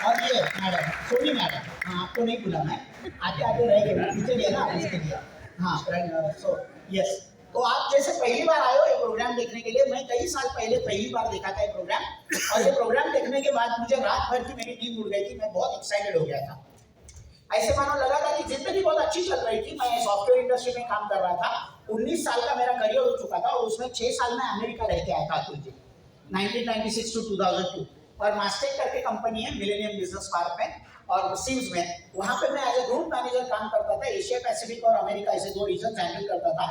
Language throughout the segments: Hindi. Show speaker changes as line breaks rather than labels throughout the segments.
और ये मैडम सोनी मैडम, हाँ आपको नहीं बुला मैं, आते आते रह गए, पीछे गए ना इसके लिए। हाँ सो यस, तो आप जैसे पहली बार आए हो ये प्रोग्राम देखने के लिए, मैं कई साल पहले पहली बार देखा था ये प्रोग्राम, और ये प्रोग्राम देखने के बाद मुझे रात भर की मेरी नींद उड़ गई थी, मैं बहुत एक्साइटेड हो गया था। ऐसे मानो लगा था कि जिंदगी बहुत अच्छी चल रही थी, मैं सॉफ्टवेयर इंडस्ट्री में काम कर रहा था, 19 साल का मेरा करियर हो चुका था, और उसमें 6 साल में अमेरिका रह के आया था अतुल जी, 1996 टू 2002, और मास्टेक करके कंपनी है मिलेनियम बिजनेस पार्क में और सिम्स में, वहां पे मैं एज ए ग्रुप मैनेजर काम करता था, एशिया पैसिफिक और अमेरिका ऐसे 2 रीजन हैंडल करता था।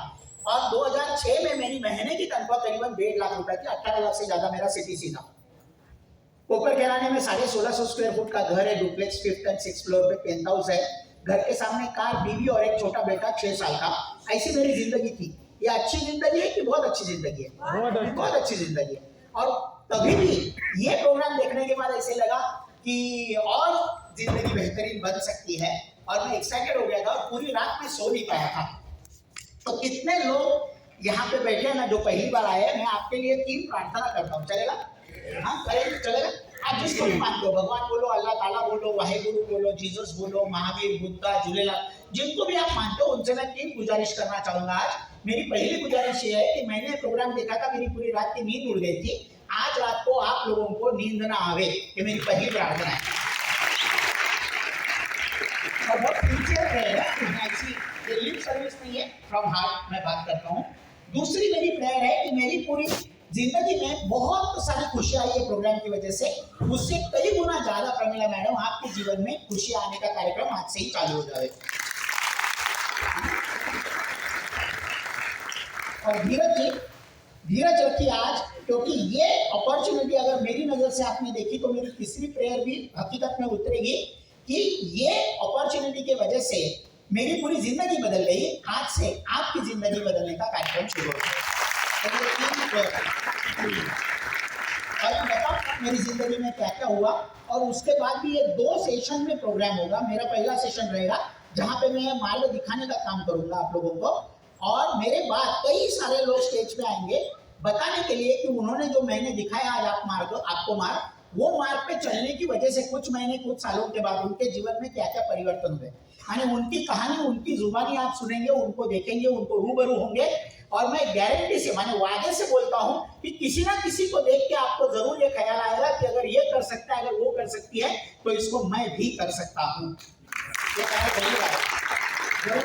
और 2006 में मेरी महीने की तनख्वाह करीबन 1.5 लाख रुपए थी, 18 लाख से ज्यादा मेरा सीटीसी था। कोपर कैराने में 1650 स्क्वायर फुट का घर है, duplex 5th and 6th floor पे पेंट हाउस है, घर के सामने कार, बीवी और एक छोटा बेटा 6 साल का। ऐसी मेरी जिंदगी थी। ये अच्छी जिंदगी है कि बहुत अच्छी जिंदगी है? बहुत अच्छी जिंदगी है। और तभी भी ये प्रोग्राम देखने के बाद ऐसे लगा कि और जिंदगी बेहतरीन बन सकती है, और मैं एक्साइटेड हो गया था, और पूरी रात में सो नहीं पाया था। तो कितने लोग यहाँ पे बैठे हैं ना जो पहली बार आए हैं, मैं आपके लिए 3 प्रार्थना करता हूँ, चलेगा? हाँ चलेगा। आप जिसको भी मानते हो, भगवान बोलो, अल्लाह ताला बोलो, वाहेगुरु बोलो, जीसस बोलो, महावीर, बुद्धा, झूलेलाल, जिनको भी आप मानते हो उनसे मैं 3 गुजारिश करना चाहूंगा आज। मेरी पहली गुजारिश ये है कि मैंने प्रोग्राम देखा था, मेरी पूरी रात की नींद उड़ गई थी, आज रात को आप लोगों को नींद ना आवे, ये मेरी पहली प्रार्थना है। और बहुत सिंसियर रहेगा, ऐसी लिप सर्विस नहीं है, फ्रॉम हार्ट मैं बात करता हूँ। दूसरी मेरी प्रेयर है कि मेरी पूरी जिंदगी में बहुत सारी खुशी आई है प्रोग्राम की वजह से, उससे कई गुना ज्यादा प्रमिला मैडम आपके जीवन में खुशी आने का कार्यक्रम आज से ही चालू हो जाए। और धीरज रखिए आज, क्योंकि ये अपॉर्चुनिटी अगर मेरी नजर से आपने देखी तो मेरी तीसरी प्रेयर भी हकीकत में उतरेगी कि ये अपॉर्चुनिटी की वजह से मेरी पूरी जिंदगी बदल गई, आज से आपकी जिंदगी बदलने का कार्यक्रम शुरू हो गया। और बताओ मेरी जिंदगी में क्या क्या हुआ, और उसके बाद भी ये 2 सेशन में प्रोग्राम होगा। मेरा पहला सेशन रहेगा जहाँ पे मैं मार्ग दिखाने का काम करूंगा आप लोगों को, और मेरे बाद कई सारे लोग स्टेज पे आएंगे बताने के लिए कि उन्होंने जो मैंने दिखाया आज आपको मार्ग, वो मार्ग पे चलने की वजह से कुछ महीने कुछ सालों के बाद उनके जीवन में क्या क्या परिवर्तन हुए, यानी उनकी कहानी, उनकी जुबानी आप सुनेंगे, उनको देखेंगे, उनको रूबरू होंगे। और मैं गारंटी से, माने वादे से बोलता हूं कि किसी ना किसी को देख के आपको जरूर ये ख्याल आएगा कि अगर ये कर सकता है, अगर वो कर सकती है, तो इसको मैं भी कर सकता हूँ। ये जरूर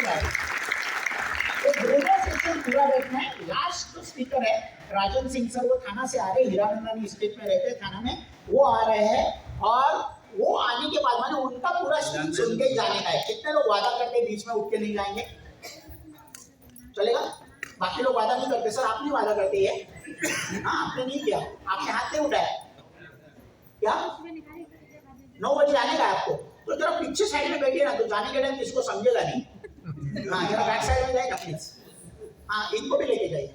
आएगा। तो दोनों सेशन पूरा देखना है। लास्ट स्पीकर है राजन सिंह सर, वो थाना से आ रहे, हीरानंदानी स्टेट में रहते हैं थाना में, वो आ रहे हैं, और वो आने के बाद माने उनका पूरा स्पीच सुन के जाने का है। कितने लोग वादा करते बीच में उठ के नहीं जाएंगे? चलेगा? बाकी लोग वादा नहीं करते, सर आप नहीं वादा करते ये? हाँ आपने नहीं किया, आपने हाथ नहीं उठाया क्या? 9 बजे आने का आपको, तो जरा पीछे साइड में बैठिए ना, तो जाने के टाइम किसको समझेगा नहीं। हाँ जरा बैक साइड में जाएगा प्लीज, हाँ इनको भी लेके जाइए,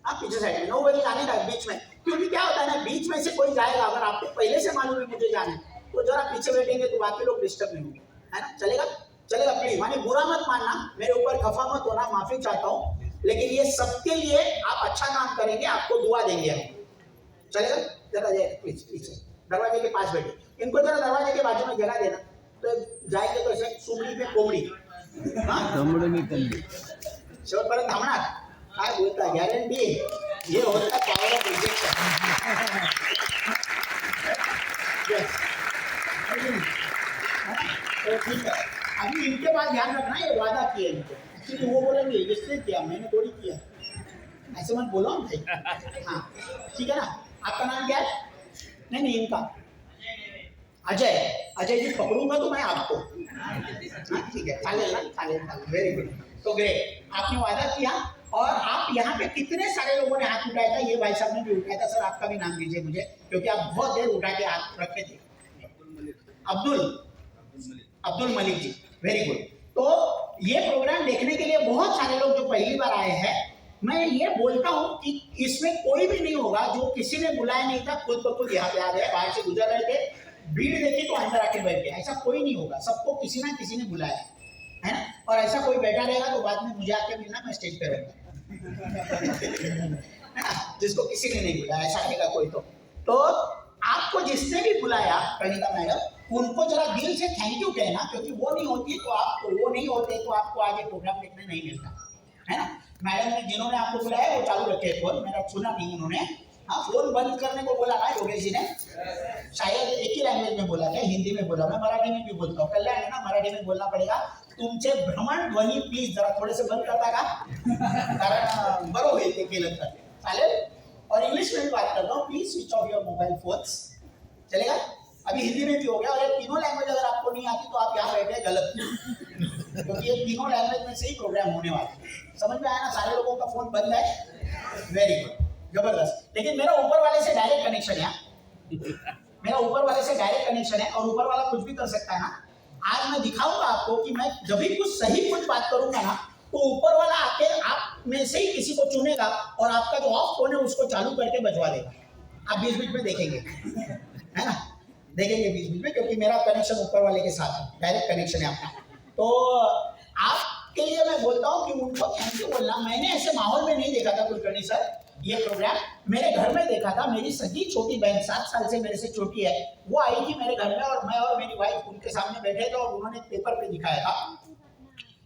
आप पीछे साइड में। 9 बजे जाने का बीच में, क्योंकि क्या होता है ना, बीच में से कोई जाएगा, अगर आपको पहले से मालूम है मुझे जाना है, तो जरा पीछे बैठेंगे तो बाकी लोग डिस्टर्ब नहीं होंगे, है ना? चलेगा? प्लीज, माने बुरा मत मानना, मेरे ऊपर खफा मत होना, माफी चाहता हूँ, लेकिन ये सबके लिए आप अच्छा काम करेंगे, आपको दुआ देंगे हम। चलेगा? जरा जाइए प्लीज पीछे, दरवाजे के पास बैठे, इनको जरा दरवाजे के बाजू में जगह देना, तो जाएंगे तो ऐसे सुमड़ी पे कोमड़ी, शेवटपर्यंत थांबणार, काय बोलता, गॅरंटी ये होता पावर ऑफ रिजेक्शन। ठीक है, अभी इनके पास ध्यान रखना, ये वादा किया इनको, एक्चुअली वो बोलेंगे इससे किया, मैंने थोड़ी किया, ऐसे मत बोलो भाई। हाँ ठीक है ना, आपका नाम क्या है? नहीं इनका अजय जी पकड़ूंगा तो मैं आपको, हाँ ठीक है, चालेल ना, चालेल, वेरी गुड। तो ग्रेट, आपने वादा किया, और आप यहाँ पे कितने सारे लोगों ने हाथ उठाया था, ये भाई साहब ने भी उठाया था। सर आपका भी नाम दीजिए मुझे, क्योंकि आप बहुत देर उठा के हाथ रखे थे। Abdul Malik ji, very good. तो ये प्रोग्राम देखने के लिए बहुत सारे लोग जो पहली बार आए हैं, मैं ये बोलता हूँ कि इसमें कोई भी नहीं होगा जो किसी ने बुलाया नहीं था, खुद ब खुद यहाँ पे आ गए, बाहर से गुजर रहे थे, भीड़ देखी तो अंदर आके बैठ गए, ऐसा कोई नहीं होगा, सबको किसी ना किसी ने बुलाया है ना। और ऐसा कोई बैठा रहेगा तो बाद में मुझे आके मिलना, मैं स्टेज पे रहूंगा, जिसको किसी ने नहीं बुलाया, ऐसा रहेगा कोई तो तो आपको जिसने भी बुलाया प्रणीता मैडम, उनको जरा दिल से थैंक यू कहना, क्योंकि वो नहीं होती तो आपको, वो नहीं होते तो आपको आज ये प्रोग्राम देखने नहीं मिलता, है ना। मैडम ने जिन्होंने आपको बुलाया वो चालू रखे फोन, मेरा सुना नहीं उन्होंने। हाँ, फोन बंद करने को बोला ना योगेश जी ने, शायद एक ही लैंग्वेज में बोला क्या, हिंदी में बोला, मैं मराठी में भी बोलता हूँ, कल्याण है ना, मराठी में बोलना पड़ेगा। तुमचे भ्रमण ध्वनी प्लीज जरा थोडेसे बंद करता का, कारण बरं होईल ते केलं तर चालेल। और इंग्लिश में भी बात करता हूँ, please switch off your mobile phones, चलेगा। अभी हिंदी में भी हो गया, और ये तीनों लैंग्वेज अगर आपको नहीं आती तो आप यहाँ बैठे गलत, क्योंकि ये तीनों लैंग्वेज में से ही प्रोग्राम होने वाला है। समझ में आया ना, सारे लोगों का फोन बंद है, वेरी गुड, जबरदस्त। लेकिन मेरा ऊपर वाले से डायरेक्ट कनेक्शन है, मेरा ऊपर वाले से डायरेक्ट कनेक्शन है, और ऊपर वाला कुछ भी कर सकता है ना। आज मैं दिखाऊंगा आपको कि मैं जब भी कुछ सही कुछ बात करूंगा ना, तो ऊपर वाला आके आप में से ही किसी को चुनेगा और आपका जो ऑफ फोन है उसको चालू करके बजवा देगा। आप बीच बीच में देखेंगे, है ना, देखेंगे बीच बीच में, क्योंकि मेरा कनेक्शन ऊपर वाले के साथ है, डायरेक्ट कनेक्शन है अपना। तो आपके लिए मैं बोलता हूँ कि उनको थैंक यू बोलना। मैंने ऐसे माहौल में नहीं देखा था कुलकर्णी सर, ये प्रोग्राम मेरे घर में देखा था। मेरी सगी छोटी बहन 7 साल से मेरे से छोटी है, वो आई थी मेरे घर में, और मैं और मेरी वाइफ उनके सामने बैठे थे, और उन्होंने पेपर पे दिखाया था,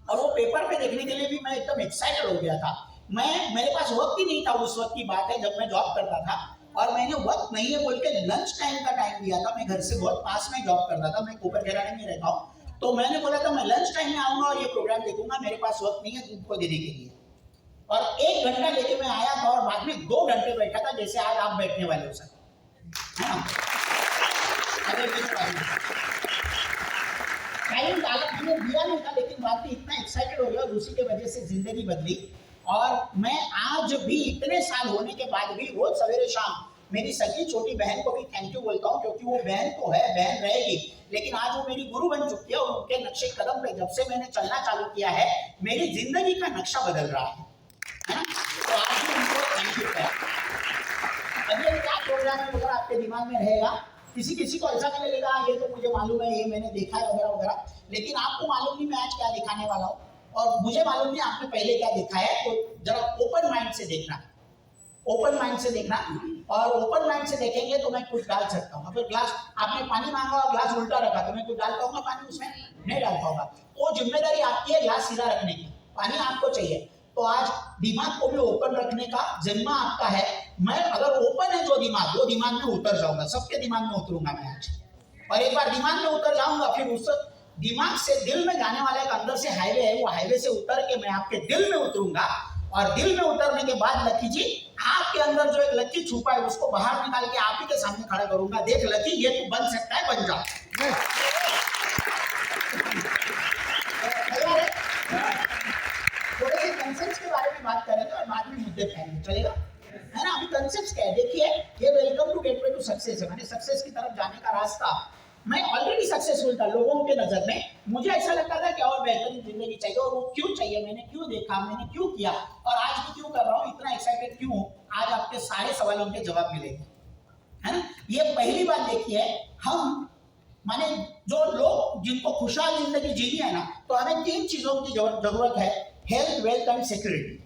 और वो पेपर पे देखने के लिए भी मैं एकदम एक्साइटेड हो गया था। मेरे पास वक्त ही नहीं था, उस वक्त की बात है जब मैं जॉब करता था, और मैंने वक्त नहीं है बोल के लंच टाइम का टाइम दिया था। मैं घर से बहुत पास में जॉब करता था, मैं कोपर घराने में रहता हूँ, तो मैंने बोला था मैं लंच टाइम में आऊंगा और ये प्रोग्राम देखूंगा, मेरे पास वक्त नहीं है तुमको देने के लिए। और 1 घंटा लेके मैं आया था, और बाद में 2 घंटे बैठा था, जैसे आज आप बैठने वाले हो सर, है ना। टाइम डाला मैंने दिया नहीं था, लेकिन बाद में इतना एक्साइटेड हो गया, और उसी की वजह से जिंदगी बदली। और मैं आज भी इतने साल होने के बाद भी रोज सवेरे शाम मेरी सगी छोटी बहन को भी थैंक यू बोलता हूँ, क्योंकि वो बहन तो है, बहन रहेगी, लेकिन आज वो मेरी गुरु बन चुकी है, और उनके नक्शे कदम पे जब से मैंने चलना चालू किया है, मेरी जिंदगी का नक्शा बदल रहा है ना? तो आज भी उनको थैंक यू है। अभी क्या प्रोग्राम है वगैरह आपके दिमाग में रहेगा, किसी किसी को ऐसा नहीं लगेगा ये तो मुझे मालूम है, ये मैंने देखा है वगैरह वगैरह, लेकिन आपको मालूम नहीं मैं आज क्या दिखाने वाला हूँ, और मुझे मालूम नहीं आपने पहले क्या देखा है। तो जरा ओपन माइंड से देखना, ओपन माइंड से देखना, और ओपन माइंड से देखेंगे तो मैं कुछ डाल सकता हूँ। फिर ग्लास आपने पानी मांगा और ग्लास उल्टा रखा, तो मैं कुछ डाल पाऊंगा पानी उसमें? नहीं डाल पाऊंगा। वो जिम्मेदारी आपकी है ग्लास सीधा रखने की, पानी आपको चाहिए। तो आज दिमाग को भी ओपन रखने का जिम्मा आपका है। मैं अगर ओपन है जो दिमाग, वो दिमाग में उतर जाऊंगा, सबके दिमाग में उतरूंगा मैं आज, और एक बार दिमाग में उतर जाऊंगा, फिर उस दिमाग से दिल में जाने वाला एक अंदर से हाईवे है, वो हाईवे से उतर के मैं आपके दिल में उतरूंगा, और दिल में उतरने के बाद लकी जी आपके अंदर जो एक लकी छुपा है उसको बाहर निकाल के आप ही के सामने खड़ा करूंगा, देख लकी ये तू बन सकता है, बन जा। थोड़े से कंसेप्ट्स के बारे में बात करेंगे और बाद में मुद्दे फैलेंगे, चलेगा, है ना। अभी कंसेप्ट्स क्या है देखिए, ये welcome to gateway to success है, मैंने सक्सेस की तरफ जाने का रास्ता, मैं ऑलरेडी सक्सेसफुल था लोगों के नजर में, मुझे ऐसा लगता था कि और बेहतरीन जिंदगी चाहिए, और वो क्यों चाहिए, मैंने क्यों देखा, मैंने क्यों किया, और आज भी क्यों कर रहा हूँ, इतना एक्साइटेड क्यों, आज आपके सारे सवालों के जवाब मिलेंगे, है ना। ये पहली बात देखिए, हम माने जो लोग जिनको खुशहाल जिंदगी जीनी है ना, तो हमें 3 चीजों की जरूरत है, हेल्थ, वेल्थ एंड सिक्योरिटी।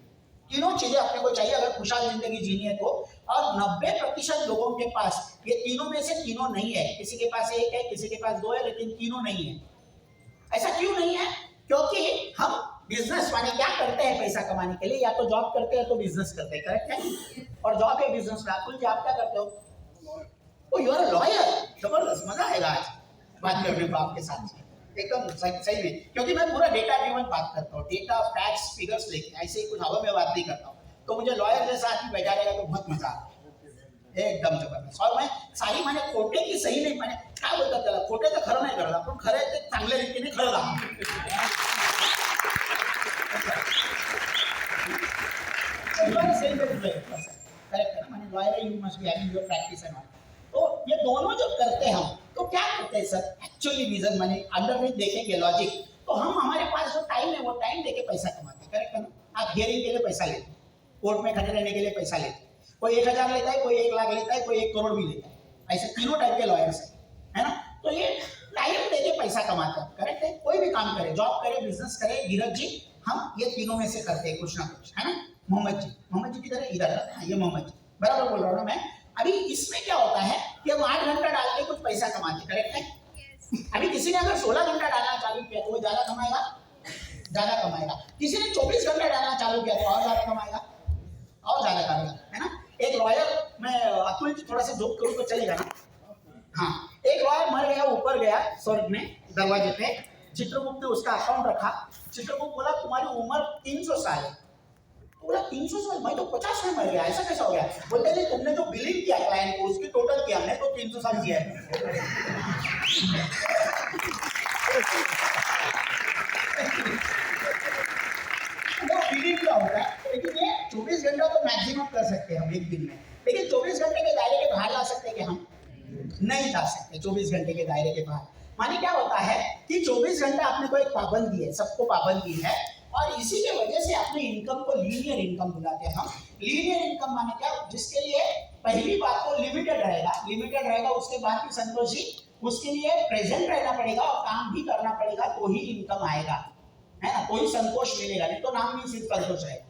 तीनों चीजें अपने को चाहिए अगर खुशहाल जिंदगी जीनी है तो, और 90% लोगों के पास ये तीनों में से तीनों नहीं है, किसी के पास 1 है, किसी के पास 2 है, लेकिन तीनों नहीं है। ऐसा क्यों नहीं है? क्योंकि हम बिजनेस माने क्या करते हैं पैसा कमाने के लिए, या तो जॉब करते हैं तो बिजनेस करते हैं, करेक्ट है, और जॉब है बिजनेस में। अतुल जी आप क्या करते हो? यू आर अ लॉयर, जबरदस्त, मजा आएगा आज बात करने को आपके साथ, एकदम सही में, क्योंकि मैं पूरा डेटा ड्रिवन बात करता हूँ, डेटा फैक्ट्स फिगर्स लेके, ऐसे ही कुछ हवा में बात नहीं करता हूँ। तो मुझे लॉयर जैसा आदमी बैठा रहेगा तो बहुत मजा आता है, एकदम जबरदस्त। और मैं सारी माने खोटे की सही नाही, माने काय बोलतात त्याला, खोटे तर खरं नाही करत आपण, खरं ते चांगल्या रीतीने खरं दाखवतो, करेक्ट है ना, माने lawyer you must be having your practice and all. तो ये दोनों जो करते हैं हम, तो क्या करते हैं सर, एक्चुअली रीजन माने अंडरनेथ देखेंगे लॉजिक, तो हम हमारे पास जो टाइम है वो टाइम देके पैसा कमाते हैं, करेक्ट है ना। आप हियरिंग के लिए पैसा लेते, कोर्ट में खड़े रहने के लिए पैसा लेते, कोई 1000 लेता है, कोई 1 लाख लेता है, कोई 1 करोड़ भी लेता है, ऐसे तीनों टाइप के लॉयर्स है ना। तो ये टाइम देके पैसा कमाते हैं, करेक्ट है। कोई भी काम करे, जॉब करे, बिजनेस करे, धीरज जी, हम ये तीनों में से करते हैं कुछ ना कुछ, है ना। मोहम्मद जी किधर है, इधर है, ये मोहम्मद जी, बराबर बोल रहा हूँ ना मैं। अभी इसमें क्या होता है कि हम 8 घंटा डाल के कुछ पैसा कमाते, करेक्ट है? अभी किसी ने अगर 16 घंटा डालना चालू किया तो वो ज्यादा कमाएगा, ज्यादा कमाएगा। किसी ने 24 घंटा डालना चालू किया तो और ज्यादा कमाएगा, और ज्यादा कमाएगा, है ना? एक लॉयर, मैं अतुल जी थोड़ा सा जोक करूं तो चलेगा ना? हाँ, एक लॉयर मर गया, ऊपर गया स्वर्ग में, दरवाजे पे चित्रगुप्त ने उसका अकाउंट रखा। चित्रगुप्त बोला तुम्हारी उम्र 300 साल है। तो बोला 300 साल, मैं तो 50 में मर गया, ऐसा कैसा हो गया? बोलते नहीं, तुमने जो बिलिंग किया क्लाइंट को उसकी टोटल किया, हमने तो 300 साल किया है। वो बिलिंग का होता है, लेकिन ये 24 घंटा तो मैक्सिमम कर सकते हैं हम एक दिन में, लेकिन 24 घंटे के दायरे के बाहर ला सकते हैं कि हम नहीं जा सकते 24 घंटे के दायरे के बाहर। माने क्या होता है कि 24 घंटा अपने को एक पाबंदी है, सबको पाबंदी है, और इसी के वजह से अपने इनकम को लीनियर इनकम बुलाते हैं हम। लीनियर इनकम माने क्या? जिसके लिए पहली बात तो लिमिटेड रहेगा, उसके बाद की संतोषी, उसके लिए प्रेजेंट रहना पड़ेगा और काम भी करना पड़ेगा तो ही इनकम आएगा, है ना? तो ही संतोष मिलेगा, नहीं तो नाम नहीं सिर्फ संतोष रहेगा,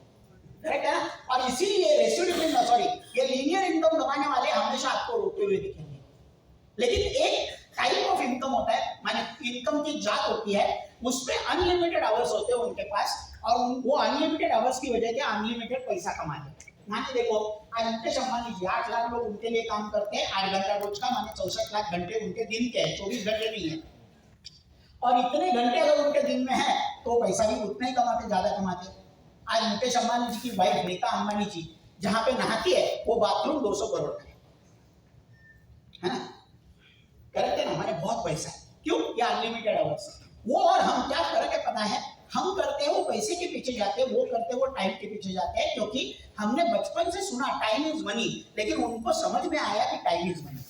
करेक्ट है ना? और इसीलिए रेसिड्यूल सॉरी ये लीनियर इनकम कमाने वाले हमेशा आपको रोते हुए दिखेंगे। लेकिन एक टाइप ऑफ इनकम होता है, माने इनकम की जात होती है, उसमें अनलिमिटेड आवर्स होते हैं उनके पास, और वो अनलिमिटेड आवर्स की वजह से अनलिमिटेड पैसा कमाते हैं। माने देखो, आज मुकेश अंबानी जी 8 लाख लोग उनके लिए काम करते हैं, 8 घंटा रोज का, माने 64 लाख घंटे उनके दिन के हैं, 24 घंटे नहीं है। और इतने घंटे अगर उनके दिन में है तो पैसा भी उतना ही कमाते, ज्यादा कमाते। आज मुकेश अंबानी जी की वाइफ नीता अंबानी जी जहां पे नहाती है वो बाथरूम 200 करोड़ का है ना? करेक्ट है ना? हमारे बहुत पैसा है, क्यों? ये अनलिमिटेड आवर्स। वो और हम क्या फर्क है पता है? हम करते हैं वो पैसे के पीछे जाते हैं, वो करते हैं वो टाइम के पीछे जाते हैं, क्योंकि हमने बचपन से सुना टाइम इज मनी, लेकिन उनको समझ में आया कि टाइम इज मनी।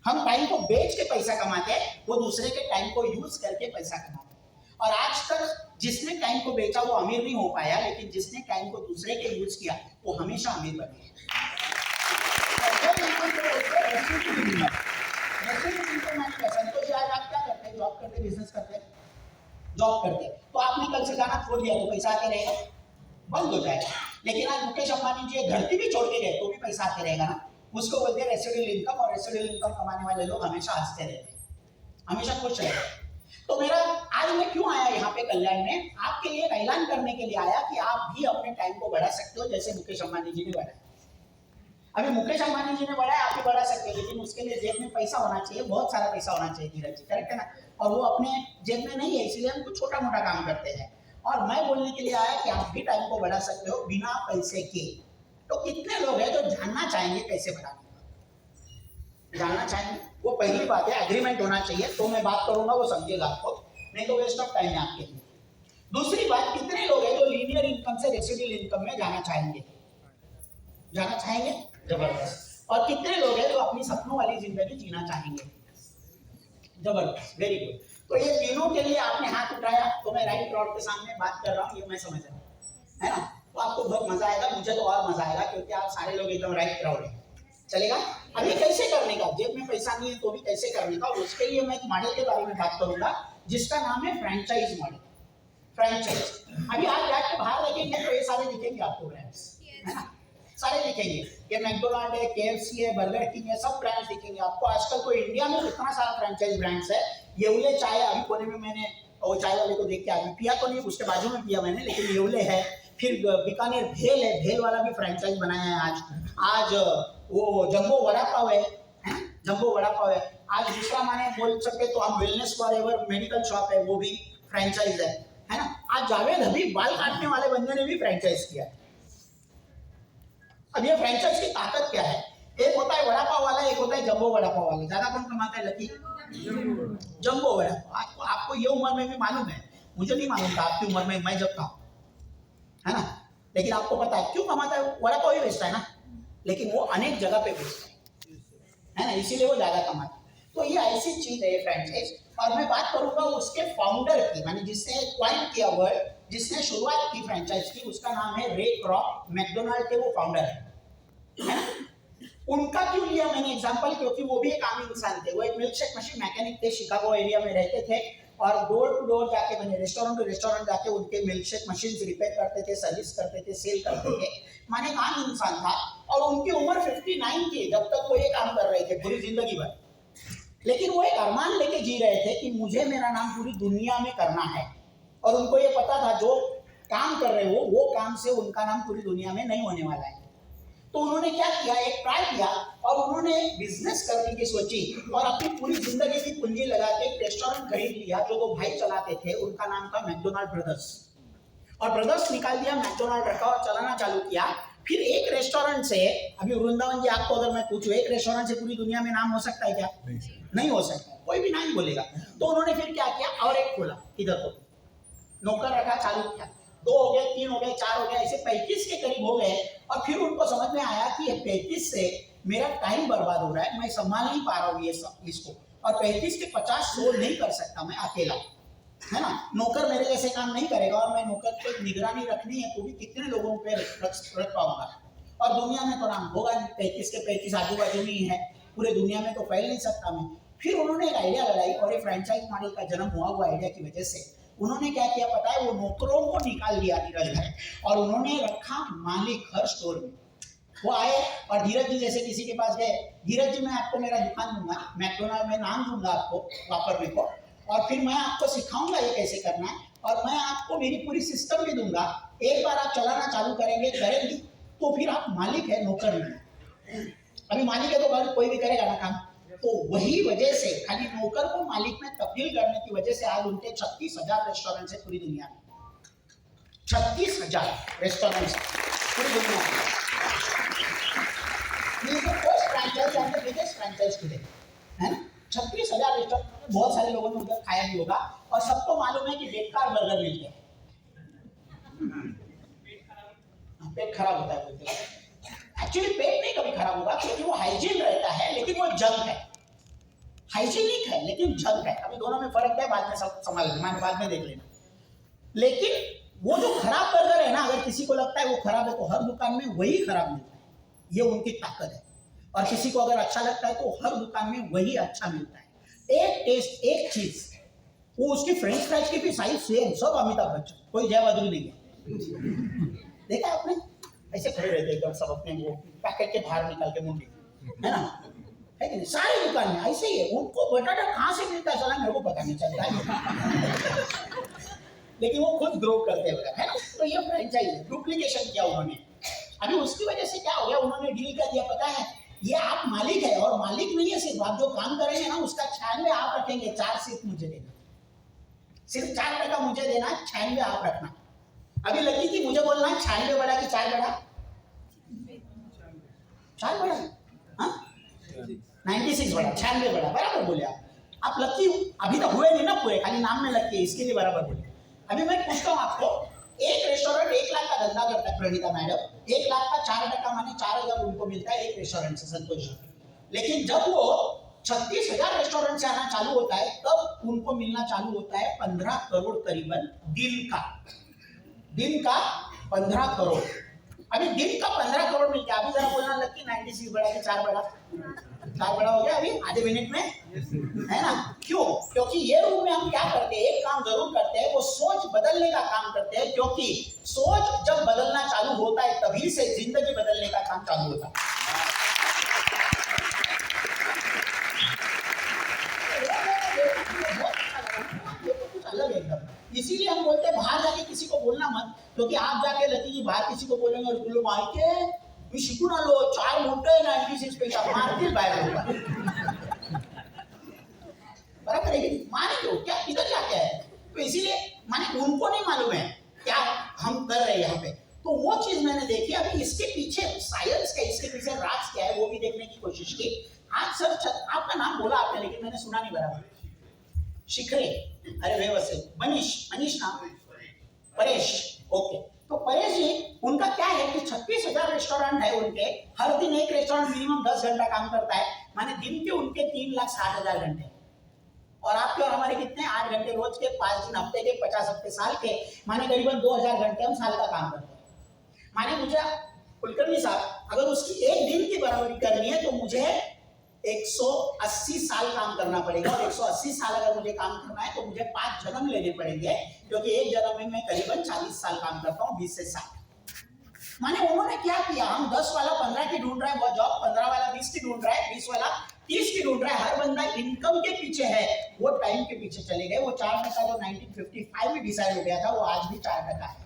हम टाइम को बेच के पैसा कमाते हैं, वो दूसरे के टाइम को यूज करके पैसा कमाते हैं। और आज तक जिसने टाइम को बेचा वो अमीर नहीं हो पाया, लेकिन जिसने टाइम को दूसरे के यूज किया वो हमेशा अमीर बने। संतोष आज आप क्या करते हैं? जॉब करते, बिजनेस करते, जॉब करते, तो आपने कल से जाना छोड़ दिया तो पैसा आते रहेगा, बंद हो जाएगा। लेकिन आज मुकेश अंबानी जी धरती भी छोड़ के गए तो भी पैसा आते रहेगा ना। उसको बोलते हैं रेसिडुअल इनकम, और रेसिडुअल इनकम कमाने वाले लोग हमेशा हंसते रहते हैं, हमेशा खुश रहते हैं। तो मेरा आज मैं क्यों आया यहाँ पे कल्याण में? आपके लिए ऐलान करने के लिए आया कि आप भी अपने टाइम को बढ़ा सकते हो, जैसे मुकेश अंबानी जी ने बढ़ाया। अभी मुकेश अंबानी जी ने बढ़ाया, आप भी बढ़ा सकते हैं, लेकिन उसके लिए जेब में पैसा होना चाहिए, बहुत सारा पैसा होना चाहिए धीरज जी, करेक्ट है ना? और वो अपने जेब में नहीं है, इसलिए हम कुछ छोटा मोटा काम करते हैं। और मैं बोलने के लिए आया कि आप भी टाइम को बढ़ा सकते हो बिना पैसे के। तो कितने लोग हैं जो जानना चाहेंगे कैसे बढ़ाने का? जानना चाहेंगे, वो पहली बात है, एग्रीमेंट होना चाहिए, तो मैं बात करूंगा वो समझेगा आपको, नहीं तो वेस्ट ऑफ टाइम है आपके लिए। दूसरी बात, कितने लोग हैं जो लीनियर इनकम से रेसिडुअल इनकम में जाना चाहेंगे? जाना चाहेंगे? जबरदस्त। और कितने लोग हैं जो अपनी सपनों वाली जिंदगी जीना चाहेंगे? जबरदस्त, वेरी गुड। तो ये तीनों के लिए आपने हाथ उठाया, तो मैं राइट क्राउड के सामने बात कर रहा हूँ, ये मैं समझ रहा हूँ, है ना? तो आपको बहुत मजा आएगा, मुझे तो और मजा आएगा, क्योंकि आप सारे लोग एकदम राइट क्राउड है। चलेगा? अब ये कैसे करने का? जेब में पैसा नहीं है तो भी कैसे करने का? उसके लिए मैं एक मॉडल के बारे में बात करूंगा जिसका नाम है फ्रेंचाइज मॉडल। फ्रेंचाइज, अभी आप जाके बाहर देखेंगे तो ये सारे दिखेंगे आपको ब्रांड्स, है ना? सारे दिखेंगे, ये मैकडोनाल्ड है, केएफसी है, बर्गर किंग है, सब ब्रांड्स दिखेंगे आपको। आजकल तो इंडिया में इतना सारा फ्रेंचाइज ब्रांड्स है। येवले चाय, अभी कोने में मैंने वो चाय वाले को देख के आया, पिया तो नहीं, उसके बाजू में पिया मैंने, लेकिन येवले है। फिर बीकानेर भेल है, भेल वाला भी फ्रेंचाइज बनाया है आज वो जंबो वड़ा पाव है, जंबो वड़ा पाव है। आज दूसरा माने बोल सकते तो हम वेलनेस फॉरएवर मेडिकल शॉप है, वो भी फ्रेंचाइज है ना? आज जावेद हबीब बाल काटने वाले बंदे ने भी फ्रेंचाइज किया है। अब ये फ्रेंचाइज की ताकत क्या है? एक होता है वड़ा पाव वाला, एक होता है जंबो वड़ा पाव वाला। ज्यादा कौन कमाता है लकी? जंबो वड़ा पाव। आपको ये उम्र में भी मालूम है, मुझे नहीं मालूम था आपकी उम्र में, मैं जब था, है ना? लेकिन आपको पता है क्यों कमाता है? वड़ा पाव ही बेचता है ना, लेकिन वो अनेक जगह पे बेचता है ना, इसीलिए वो ज्यादा कमाता है। तो ये ऐसी चीज है फ्रेंचाइज। और मैं बात करूंगा उसके फाउंडर की, माने जिसने क्वाइन किया वर्ड, जिसने शुरुआत की फ्रेंचाइज की, उसका नाम है रे क्रॉक। मैकडोनाल्ड के वो फाउंडर है ना? उनका क्यों लिया मैंने एग्जांपल? क्योंकि वो भी एक आम इंसान थे, वो एक मिल्कशेक मशीन मैकेनिक थे, शिकागो एरिया में रहते थे, और डोर टू डोर जाके मैंने रेस्टोरेंट टू रेस्टोरेंट जाके उनके मिल्कशेक मशीन रिपेयर करते थे, सर्विस करते थे, सेल करते थे। माने काम इंसान था और उनकी उम्र 59 थी जब तक वो ये काम कर रहे थे पूरी जिंदगी भर। लेकिन वो एक अरमान लेके जी रहे थे कि मुझे मेरा नाम पूरी दुनिया में करना है, और उनको ये पता था जो काम कर रहे हो वो काम से उनका नाम पूरी दुनिया में नहीं होने वाला है। तो उन्होंने क्या किया, एक ट्राई किया और उन्होंने बिजनेस करने की सोची और अपनी पूरी जिंदगी की पूंजी लगा के एक रेस्टोरेंट खरीद लिया जो दो भाई चलाते थे, उनका नाम था मैकडोनाल्ड ब्रदर्स। और ब्रदर्स निकाल दिया, मैकडोनाल्ड रखा और चलाना चालू किया। फिर एक रेस्टोरेंट से, अभी वृंदावन जी आपको अगर मैं पूछूं एक रेस्टोरेंट से पूरी दुनिया में नाम हो सकता है क्या? नहीं हो सकता, कोई भी नहीं बोलेगा। तो उन्होंने फिर क्या किया और एक खोला, इधर को नौकर रखा, चालू किया, 2 हो गए, 3 हो गए, 4 हो गए, ऐसे 35 के करीब हो गए। और फिर उनको समझ में आया कि ये 35 से मेरा टाइम बर्बाद हो रहा है, मैं संभाल नहीं पा रहा हूँ ये सब इसको, और 35 के 50 शो नहीं कर सकता मैं अकेला, है ना। नौकर मेरे जैसे काम नहीं करेगा और मैं नौकर पे निगरानी रखनी है तो भी कितने लोगों पे रख पाऊंगा, और दुनिया में तो नाम होगा नहीं, 35 के 35 आजू बाजू में ही है, पूरे दुनिया में तो फैल नहीं सकता मैं। फिर उन्होंने एक आइडिया लगाई और ये फ्रेंचाइज मॉडल का जन्म हुआ आइडिया की वजह से उन्होंने क्या किया पता है, वो नौकरों को निकाल दिया धीरज भाई और उन्होंने रखा मालिक हर स्टोर में। वो आए और धीरज जी जैसे किसी के पास गए, धीरज जी मैं आपको मेरा दुकान दूंगा, मैकडोनाल्ड में नाम दूंगा आपको वापरने को, और फिर मैं आपको सिखाऊंगा ये कैसे करना है, और मैं आपको मेरी पूरी सिस्टम भी दूंगा। एक बार आप चलाना चालू करेंगे तो फिर आप मालिक है, नौकर नहीं। अभी मालिक है तो कोई भी करेगा ना काम। तो वही वजह से खाली नौकर को मालिक में तब्दील करने की वजह से आज उनके 36,000 रेस्टोरेंट है पूरी दुनिया में, 36,000 रेस्टोरेंट पूरी दुनिया में। First franchise and the biggest franchise today, है ना। 36,000 रेस्टोरेंट में बहुत सारे लोगों ने उधर खाया भी होगा, और सबको मालूम है कि बेकार बर्गर मिलते हैं, पेट खराब होता है। एक्चुअली पेट नहीं कभी खराब होगा क्योंकि वो हाइजीन रहता है, लेकिन वो जंक है, हाइजीनिक है लेकिन जंक है। अभी दोनों में फर्क है, बाद में सब समझ लेना, बाद में देख लेना। लेकिन वो जो खराब बर्गर है ना, अगर किसी को लगता है वो खराब है तो हर दुकान में वही खराब मिलता है, ये उनकी ताकत है। और किसी को अगर अच्छा लगता है तो हर दुकान में वही अच्छा मिलता है। एक टेस्ट, एक चीज, वो उसकी फ्रेंच फ्राइज की भी साइज सेम, सब अमिताभ बच्चन, कोई जय बहादुर नहीं है। देखा आपने, ऐसे खड़े रहते एकदम सब अपने वो पैकेट के बाहर निकाल के मुंडी, है ना, है कि नहीं। सारी दुकान में ऐसे ही है, उनको बटाटा कहाँ से मिलता है चला मेरे को पता नहीं चलता है। लेकिन वो खुद ग्रो करते हैं, है ना। तो ये फ्रेंचाइज है, डुप्लीकेशन किया उन्होंने। अभी उसकी वजह से क्या हो गया, उन्होंने डील कर दिया पता है, ये आप मालिक है, और मालिक नहीं है सिर्फ, आप जो काम करेंगे ना उसका 96 आप रखेंगे, 4 सिर्फ मुझे देना, सिर्फ 4% मुझे देना, 96 आप रखना। अभी लकी थी मुझे बोलना 96 बड़ा कि 4 बड़ा, 4 बड़ा, हाँ 96 बड़ा, 96 बड़ा, बराबर बोले आप लकी हो। अभी तो हुए नहीं ना पूरे, खाली नाम में लकी है, इसके लिए बराबर बोले। अभी मैं पूछता हूँ आपको, एक रेस्टोरेंट 1 लाख का धंधा करता है प्रणीता मैडम, 1 लाख का 4% माने 4,000 उनको मिलता है एक रेस्टोरेंट से, संतोष। लेकिन जब वो 36,000 रेस्टोरेंट से आना चालू होता है तब उनको मिलना चालू होता है 15 करोड़ करीबन दिन का 15 करोड़। अभी दिन का 15 करोड़ मिलता है। अभी जरा बोलना लगती 96 बड़ा कि 4 बड़ा, 4 बड़ा हो गया अभी आधे मिनट में, है ना। क्यों? क्योंकि ये रूम में हम क्या करते हैं, एक काम जरूर करते हैं, वो सोच बदलने का काम करते हैं, क्योंकि सोच जब बदलना चालू होता है तभी से जिंदगी बदलने का काम चालू होता है। अलग एकदम, इसीलिए हम बोलते हैं बाहर जाके किसी को बोलना मत, क्योंकि आप जाके लकी जी बाहर किसी को बोलेंगे बोलो मायके मी शिकून आलो 4 मोठे 96 पेक्षा मारतील बाहेर लोक, बराबर है कि माने लो क्या इधर क्या क्या है। तो इसीलिए माने उनको नहीं मालूम है क्या हम कर रहे हैं यहाँ पे। तो वो चीज मैंने देखी। अभी इसके पीछे साइंस का, इसके पीछे राज क्या है वो भी देखने की कोशिश की। आज सर आपका नाम बोला आपने, लेकिन मैंने सुना नहीं बराबर। शिखरे, अरे व्यवस्थित, मनीष नाम, परेश, ओके। तो परेश जी, उनका क्या है कि 36,000 रेस्टोरेंट है उनके, हर दिन एक रेस्टोरेंट मिनिमम 10 घंटा काम करता है, माने दिन के उनके 3,60,000 घंटे, और आपके और हमारे कितने 8 घंटे रोज के, 5 दिन हफ्ते के, 50 हफ्ते साल के, माने करीबन 2,000 घंटे हम साल का काम करते हैं। माने मुझे कुलकर्णी साहब अगर उसकी एक दिन की बराबरी करनी है तो मुझे 180 साल काम करना पड़ेगा, और 180 साल अगर मुझे काम करना है तो मुझे 5 जन्म लेने पड़ेंगे, क्योंकि एक जन्म में मैं करीबन 40 साल काम करता हूँ, 20 से 60। माने उन्होंने क्या किया, हम 10 वाला 15 की ढूंढ रहे हैं, वो जॉब 15 वाला 20 की ढूंढ रहा है, 20 वाला 30 की ढूंढ रहा है। हर बंदा इनकम के पीछे है, वो टाइम के पीछे चले गए। वो 4% जो 1955 में डिसाइड हो गया था, वो आज भी 4% है।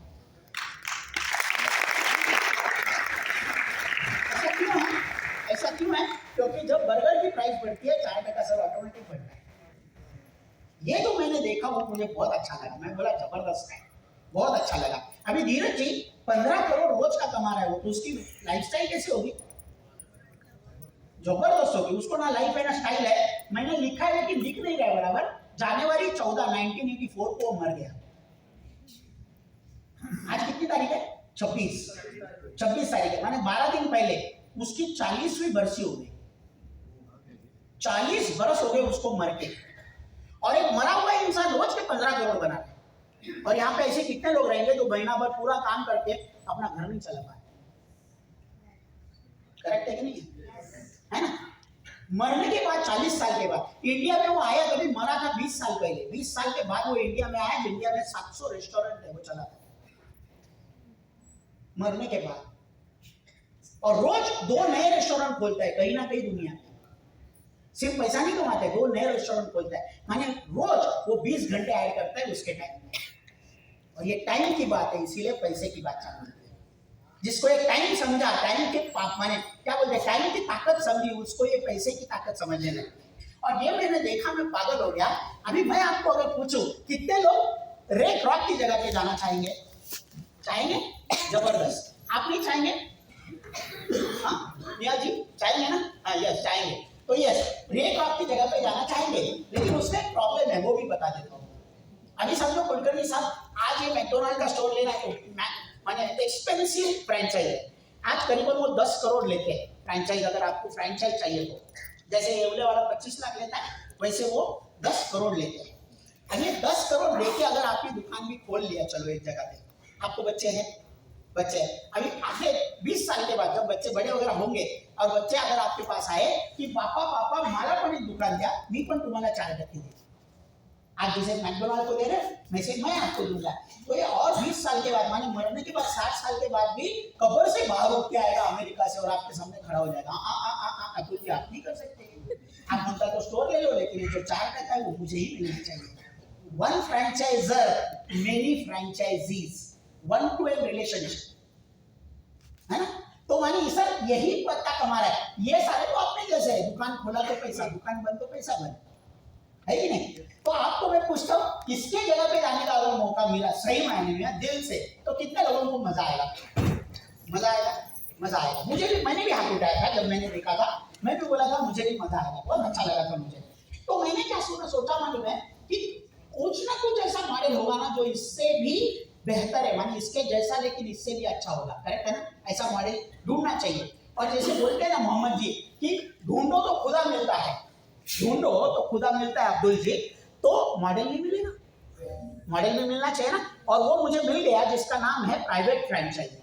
ऐसा क्यों है? ऐसा क्यों है? क्योंकि जब बर्गर की प्राइस बढ़ती है, 4% सब ऑटोमेटिक बढ़ता है। ये जो मैंने देखा वो मुझे बहुत अच्छा लगा, मैं बोला जबरदस्त है, बहुत अच्छा लगा। अभी धीरज जी 15 करोड़ रोज का कमा रहा है, वो तो उसकी लाइफस्टाइल कैसे होगी? जबरदस्त होगी। उसको ना लाइफ है ना स्टाइल है। मैंने लिखा है लेकिन लिख नहीं रहा है बराबर। जनवरी 14, 1984 को मर गया। आज कितनी तारीख है? 26 तारीख है, माने 12 दिन पहले उसकी 40वीं बरसी हो गई। 40 बरस हो गए उसको मर के, और एक मरा हुआ इंसान रोज के 15 करोड़ बना रहे। और यहाँ पे ऐसे कितने लोग रहेंगे जो महीना भर पूरा काम करके अपना घर नहीं चला पाए? करेक्ट है कि नहीं? है ना? मरने के बाद 40 साल के बाद इंडिया में वो आया, कभी मरा था 20 साल पहले। 20 साल के बाद वो इंडिया में आया। इंडिया में 700 रेस्टोरेंट है, वो चला था मरने के बाद, और रोज 2 नए रेस्टोरेंट खोलता है कहीं ना कहीं दुनिया में। सिर्फ पैसा नहीं कमाता है, 2 नए रेस्टोरेंट खोलता है, माने रोज वो 20 घंटे ऐड करता है उसके टाइम में। और ये टाइम की बात है, इसीलिए पैसे की बात चल रही है। जिसको एक टाइम समझा, टाइम के माने क्या बोलते हैं, टाइम की ताकत समझी, उसको ये पैसे की ताकत समझने लगी। और ये मैंने देखा, मैं पागल हो गया। अभी मैं आपको अगर पूछूं, कितने लोग रे क्रॉक की जगह पे जाना चाहेंगे? चाहेंगे? जबरदस्त। आप नहीं चाहेंगे? हाँ निया जी चाहेंगे ना? हाँ यस चाहेंगे। तो यस, रे क्रॉक की जगह पे जाना चाहेंगे, लेकिन उसमें एक प्रॉब्लम है, वो भी बता देता हूँ। अभी समझो कुलकर्णी साहब, आज ये मैकडोनाल्ड का स्टोर लेना है, माने एक्सपेंसिव फ्रेंचाइज है। आज करीबन वो 10 करोड़ लेते हैं फ्रेंचाइज। अगर आपको फ्रेंचाइज चाहिए तो, जैसे येवले वाला 25 लाख लेता है, वैसे वो 10 करोड़ लेते हैं। अब ये 10 करोड़ लेके अगर आपकी दुकान भी खोल लिया, चलो एक जगह पे, आपको बच्चे हैं, अभी आगे 20 साल के बाद जब बच्चे बड़े वगैरह होंगे, और बच्चे अगर आपके पास आए कि पापा मला पण एक दुकान द्या, मी पण तुम्हाला 4% देते। आज जैसे मैकडोनाल्ड को दे रहे, वैसे मैं आपको दूंगा। तो ये और 20 साल के बाद, माने मरने के बाद 60 साल के बाद भी कब्र से बाहर उठ के आएगा अमेरिका से, और आपके सामने खड़ा हो जाएगा। अतुल जी आप नहीं कर सकते, आप उनका तो स्टोर ले लो, लेकिन जो 4% है वो मुझे ही मिलना चाहिए। One franchisor, many franchisees, one to N relationship, है ना? तो माने सर यही पत्ता कमा रहा है। ये सारे तो अपने जैसे है, दुकान खोला तो पैसा, दुकान बंद तो पैसा बंद, है कि नहीं? तो आपको मैं पूछता हूँ, किसके जगह पे जाने का अगर मौका मिला सही मायने में दिल से, तो कितने लोगों को मजा आएगा? मजा आएगा, मजा आएगा। मुझे भी, मैंने भी हाथ उठाया था जब मैंने देखा था, मैं भी बोला था मुझे भी मजा आएगा, बहुत अच्छा लगा था मुझे। तो मैंने क्या सोचा मालूम है, कि कुछ ना कुछ ऐसा मॉडल होगा ना जो इससे भी बेहतर है, माने इसके जैसा लेकिन इससे भी अच्छा होगा। करेक्ट है ना? ऐसा मॉडल ढूंढना चाहिए। और जैसे बोलते हैं ना मोहम्मद जी कि ढूंढो तो खुदा मिलता है, ढूंढो तो खुदा मिलता है अब्दुल जी, तो मॉडल नहीं मिलेगा, मॉडल में मिलना चाहिए ना। और वो मुझे मिल गया, जिसका नाम है प्राइवेट फ्रेंचाइजी।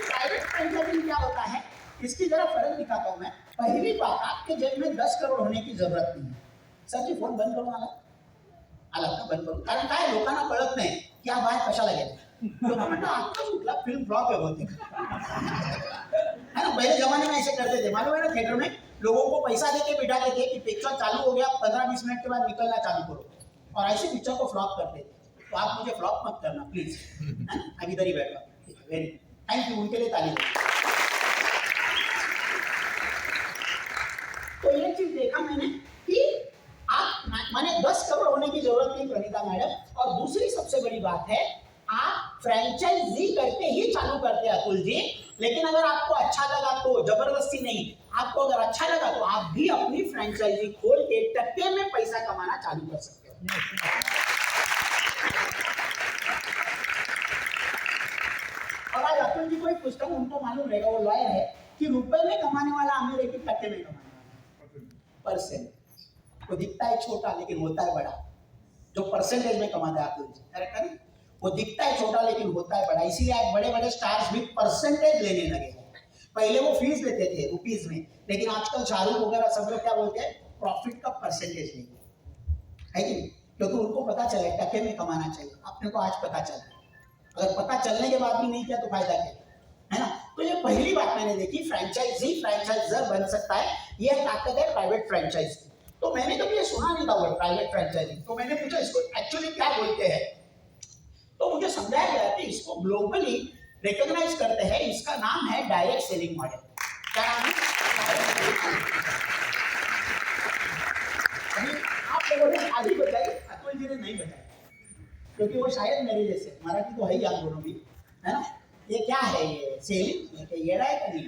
प्राइवेट फ्रेंचाइजी क्या होता है, इसकी जरा फर्क दिखाता हूं मैं। पहली बात, आपके जेब में 10 करोड़ होने की जरूरत नहीं है। सर जी फोन बंद करो, आला ना बंद करू, कारण काय लोकांना कळत नाही की हा बाहेर कशाला गेला। लोक म्हणतात आत्ताच उठला, फिल्म फ्लॉप है बोलते, है ना? पहले जमाने में ऐसे करते थे, मालूम है ना? थिएटर में लोगों को पैसा देके बिठा देते कि पिक्चर चालू हो गया, 15-20 मिनट के बाद निकलना चालू करो, और ऐसे पिक्चर को फ्लॉप करते थे। तो आप मुझे फ्लॉप मत करना प्लीज, है ना? अभी इधर ही बैठा, वेरी थैंक यू, उनके लिए ताली। तो ये चीज देखा मैंने कि आप माने 10 करोड़ होने की जरूरत नहीं प्रणीता मैडम। और दूसरी सबसे बड़ी बात है, आप फ्रेंचाइजी करके ही चालू करते हैं अतुल जी, लेकिन अगर आपको अच्छा लगा तो, जबरदस्ती नहीं, आपको अगर अच्छा लगा तो आप भी अपनी फ्रेंचाइजी खोल के टक्के में पैसा कमाना चालू कर सकते हो। और आज अतुल जी को एक पुस्तक, उनको मालूम रहेगा, वो लॉयर है, कि रुपए में कमाने वाला अमीर है कि टक्के में कमाने वाला? परसेंट। तो दिखता है छोटा लेकिन होता है बड़ा, जो परसेंटेज में कमाता है अतुल जी। करेक्ट है? वो दिखता है छोटा लेकिन होता है बड़ा, इसीलिए आज बड़े बड़े स्टार्स भी परसेंटेज लेने लगे हैं। पहले वो फीस लेते थे रुपीज में, लेकिन आजकल शाहरुख वगैरह सब लोग क्या बोलते हैं, प्रॉफिट का परसेंटेज लेंगे, है कि नहीं? क्योंकि उनको पता चले टके में कमाना चाहिए। अपने को आज पता चला, अगर पता चलने के बाद भी नहीं किया तो फायदा क्या है ना। तो ये पहली बात मैंने देखी, फ्रेंचाइजर बन सकता है, यह ताकत है प्राइवेट फ्रेंचाइज की। तो मैंने कभी ये सुना नहीं था वर्ड प्राइवेट फ्रेंचाइजिंग, तो मैंने पूछा इसको एक्चुअली क्या बोलते हैं, तो मुझे समझाया गया कि इसको ग्लोबली रिकॉग्नाइज करते हैं, इसका नाम है डायरेक्ट सेलिंग मॉडल। क्या नाम है? अभी आप लोगों ने आधी बताई, अतुल जी ने नहीं बताई, क्योंकि वो शायद मेरे जैसे, मराठी तो है ही आप दोनों भी, है ना। ये क्या है, ये सेलिंग ये रहा है का नहीं,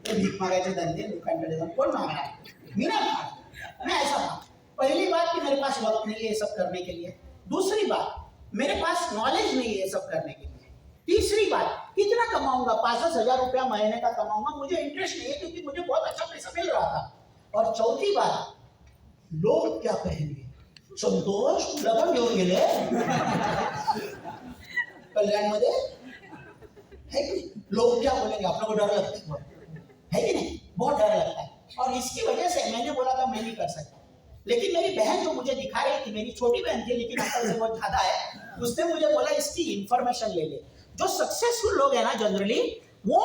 ये भीख मांगायचे धंदे लोकांकडे जाऊन कोण मागणार है? मी नहीं मांगता, मैं ऐसा था। पहली बात कि मेरे पास वक्त नहीं है ये सब करने के लिए, दूसरी बात मेरे पास नॉलेज नहीं है ये सब करने के लिए, तीसरी बात कितना कमाऊंगा, 5-10 हजार रुपया महीने का कमाऊंगा, मुझे इंटरेस्ट नहीं है क्योंकि मुझे बहुत अच्छा पैसा मिल रहा था, और चौथी बात लोग क्या कहेंगे, संतोष तुला पण घेऊन गेले कल्याण मध्ये, है कि नहीं? लोग क्या बोलेंगे, आप लोगों को डर लगता है कि नहीं, बहुत डर लगता है, और इसकी वजह से मैंने बोला था मैं नहीं कर सकता। लेकिन मेरी बहन जो मुझे दिखा रही थी, मेरी छोटी बहन थी लेकिन अकल से बहुत ज्यादा है, उसने मुझे बोला इसकी इंफॉर्मेशन ले ले। जो सक्सेसफुल लोग हैं ना जनरली, वो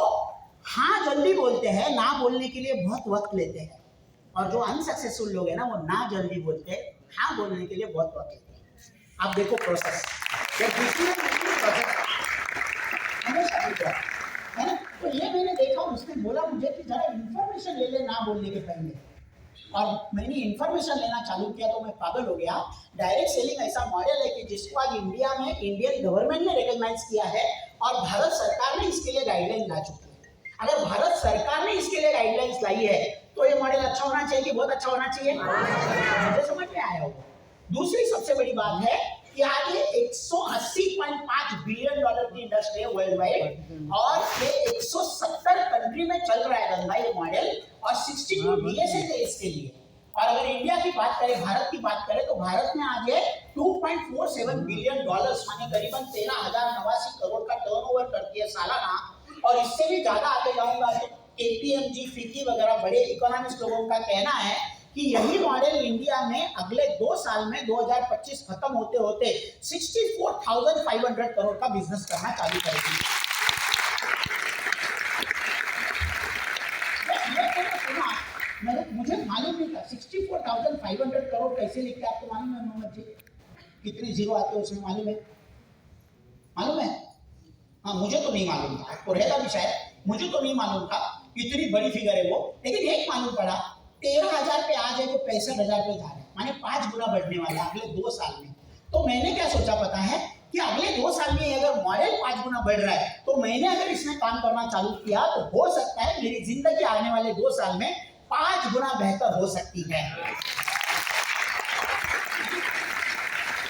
हाँ जल्दी बोलते हैं, ना बोलने के लिए बहुत वक्त लेते हैं, और जो अनसक्सेसफुल लोग हैं ना, वो ना जल्दी बोलते हैं, हाँ बोलने के लिए बहुत वक्त लेते हैं। आप देखो प्रोसेस, हमेशा दिख रहा है ना। तो ये मैंने देखा, उसने बोला मुझे कि जरा इंफॉर्मेशन ले ले ना बोलने के पहले, और मैंने इंफॉर्मेशन लेना चालू किया तो मैं पागल हो गया। डायरेक्ट सेलिंग ऐसा मॉडल है कि जिसको आज इंडिया में इंडियन गवर्नमेंट ने रिकॉग्नाइज किया है, और भारत सरकार ने इसके लिए गाइडलाइन ला चुकी है। अगर भारत सरकार ने इसके लिए गाइडलाइंस लाई है तो ये मॉडल अच्छा होना चाहिए कि बहुत अच्छा होना चाहिए, मुझे समझ में आया होगा। दूसरी सबसे बड़ी बात है कि आज ये 180.5 बिलियन डॉलर की इंडस्ट्री है वर्ल्ड वाइड, और ये 170 कंट्री में चल रहा है गंगा ये मॉडल, और 62 डीएसए थे इसके लिए। और अगर इंडिया की बात करें, भारत की बात करें, तो भारत में आज ये 2.47 बिलियन डॉलर्स माने करीबन 13,089 करोड़ का टर्नओवर करती है सालाना, और इससे भी ज्यादा आगे जाऊंगा तो केपीएमजी, फिक्की वगैरह बड़े इकोनॉमिस्ट लोगों का कहना है कि यही मॉडल इंडिया में अगले 2 साल में 2025 खत्म होते होते 64,500 करोड़ का बिजनेस करना चालू करेगी। मुझे मालूम नहीं था 64,500 करोड़ कैसे लिखते, आपको मालूम है मोहम्मद जी? कितने जीरो आते हैं उसमें मालूम है? मालूम है? हाँ, मुझे तो नहीं मालूम था, आपको रहेगा भी शायद, मुझे तो नहीं मालूम था इतनी बड़ी फिगर है वो। लेकिन एक मालूम पड़ा, 13,000 पे आज है जो 65,000 पे जा रहे हैं, माने 5 गुना बढ़ने वाला अगले 2 साल में। तो मैंने क्या सोचा पता है कि अगले 2 साल में अगर मॉडल 5 गुना बढ़ रहा है, तो मैंने अगर इसमें काम करना चालू किया तो हो सकता है मेरी जिंदगी आने वाले 2 साल में 5 गुना बेहतर हो सकती है।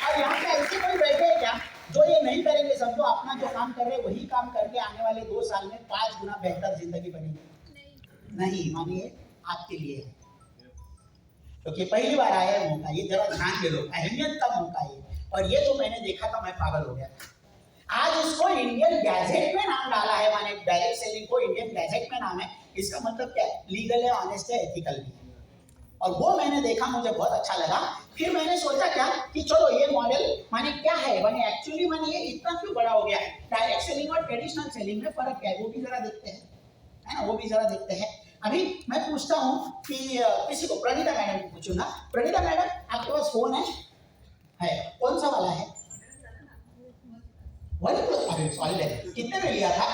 और यहाँ पे ऐसे कोई बैठे हैं क्या जो ये नहीं करेंगे, समझो अपना जो काम कर रहे हैं वही काम करके आने वाले 2 साल में 5 गुना बेहतर जिंदगी बनेगी? नहीं, मानिए आपके लिए है, क्योंकि पहली बार आया है मौका, ये जरा ध्यान दे लो, अहमियत का मौका है। और ये जो मैंने देखा था मैं पागल हो गया। आज इसको इंडियन गैजेट में नाम डाला है, माने डायरेक्ट सेलिंग को इंडियन गैजेट में नाम है। इसका मतलब क्या है? लीगल है, ऑनेस्ट है, एथिकल भी है। और वो मैंने देखा, मुझे बहुत अच्छा लगा। फिर मैंने सोचा क्या कि चलो ये मॉडल माने क्या है, माने एक्चुअली माने ये इतना क्यों बड़ा हो गया है, डायरेक्ट सेलिंग और ट्रेडिशनल सेलिंग में फर्क क्या है वो भी जरा देखते हैं, है ना, वो भी जरा देखते हैं। अभी मैं पूछता हूँ कि किसी को, प्रणीता मैडम को पूछूंगा। प्रणीता मैडम, आपके पास फोन है? कौन सा वाला है? OnePlus। कितने में लिया था?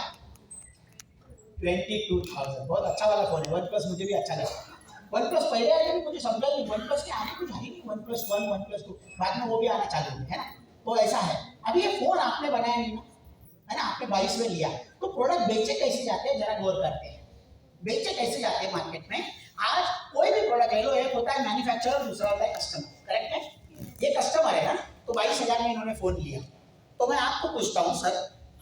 22,000। बहुत अच्छा वाला फोन है OnePlus, मुझे भी अच्छा लगा। OnePlus पहले आया भी मुझे समझा नहीं, OnePlus के आने कुछ है नहीं, OnePlus 1, OnePlus 2, बाद में वो भी आना चालू है ना। तो ऐसा है। अभी ये फोन आपने बनाया नहीं ना, है ना, आपने 22 में लिया, तो प्रोडक्ट बेचे कैसे जाते हैं जरा गौर करते हैं। बेचे कैसे जाते हैं मार्केट में? आज कोई भी प्रोडक्ट ले लो, एक होता है मैन्युफैक्चरर, दूसरा होता है कस्टमर, करेक्ट है? ये कस्टमर है ना, तो 22,000 में इन्होंने फोन लिया। तो मैं आपको पूछता हूँ सर,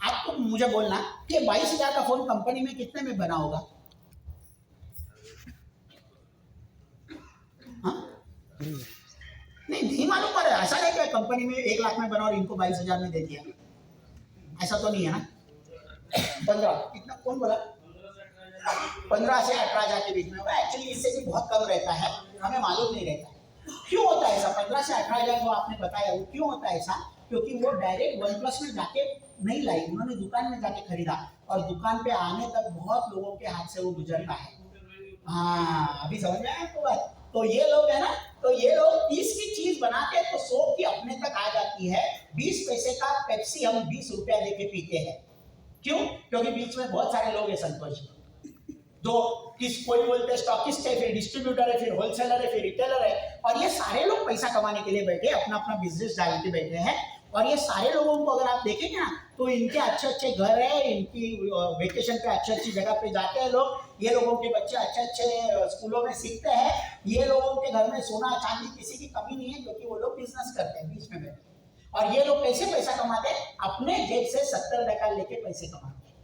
आपको मुझे बोलना कि 22,000 का फोन कंपनी में कितने में बना होगा? हाँ? नहीं, नहीं मालूम पड़ रहा है। ऐसा नहीं कि कंपनी में 1 लाख में बना और इनको 22,000 में दे दिया, ऐसा तो नहीं है ना। 15 कितना कौन बोला, 15 से 18,000 के बीच में होगा। एक्चुअली इससे भी बहुत कम रहता है, हमें मालूम नहीं रहता है क्यों होता है ऐसा। 15 से 18,000 जो आपने बताया वो क्यों होता है ऐसा, क्योंकि वो डायरेक्ट वन प्लस में जाके नहीं लाई, उन्होंने दुकान में जाके खरीदा और दुकान पे आने तक बहुत लोगों के हाथ से वो गुजरता है। हाँ अभी समझ में आया आपको बात। तो ये लोग है ना, तो ये लोग 30 की चीज बनाते हैं तो 100 की अपने तक आ जाती है। 20 पैसे का पेप्सी हम 20 रुपया देके पीते हैं, क्यों? क्योंकि बीच में बहुत सारे लोग हैं संतोष, जो किस कोई बोलते हैं स्टॉकिस्ट है, फिर डिस्ट्रीब्यूटर है, फिर होलसेलर है, फिर रिटेलर है, और ये सारे लोग पैसा कमाने के लिए बैठे, अपना अपना बिजनेस डाल के बैठे हैं। और ये सारे लोगों को अगर आप देखेंगे ना तो इनके अच्छे अच्छे घर है, इनकी वेकेशन पे अच्छी अच्छी जगह पे जाते हैं लोग, ये लोगों के बच्चे अच्छे अच्छे स्कूलों में सीखते हैं, ये लोगों के घर में सोना चांदी किसी की कमी नहीं है, क्योंकि वो लोग बिजनेस करते हैं बीच में बैठे। और ये लोग कैसे पैसा कमाते हैं? अपने जेब से 70 टका लेके पैसे कमाते हैं।